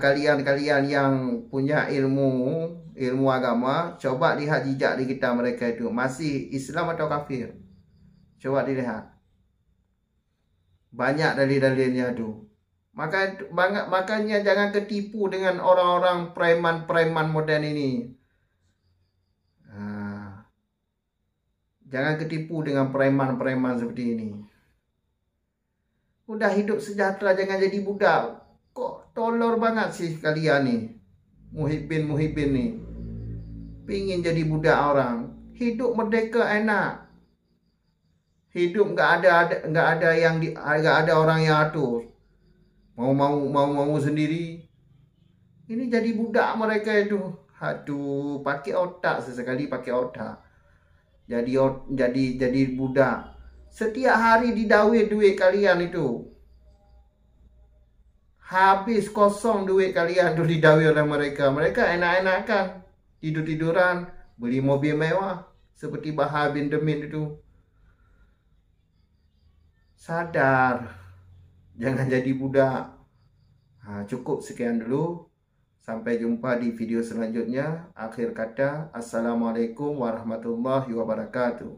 kalian yang punya ilmu agama, coba lihat jejak di kitab mereka itu. Masih Islam atau kafir? Coba dilihat. Banyak dalil-dalilnya tu. Makanya jangan ketipu dengan orang-orang preman-preman moden ini. Jangan ketipu dengan preman-preman seperti ini. Udah hidup sejahtera, jangan jadi budak. Kok tolor banget sih kalian nih. Muhibin nih. Pingin jadi budak orang. Hidup merdeka enak. Hidup nggak ada orang yang atur. Mau sendiri. Ini jadi budak mereka itu. Aduh, pakai otak sesekali pakai otak. Jadi budak. Setiap hari didawai duit kalian itu. Habis kosong duit kalian tu didawai oleh mereka. Mereka enak-enakan. Tidur-tiduran. Beli mobil mewah. Seperti Bahar bin Demit itu. Sadar. Jangan jadi budak. Cukup sekian dulu. Sampai jumpa di video selanjutnya. Akhir kata, Assalamualaikum warahmatullahi wabarakatuh.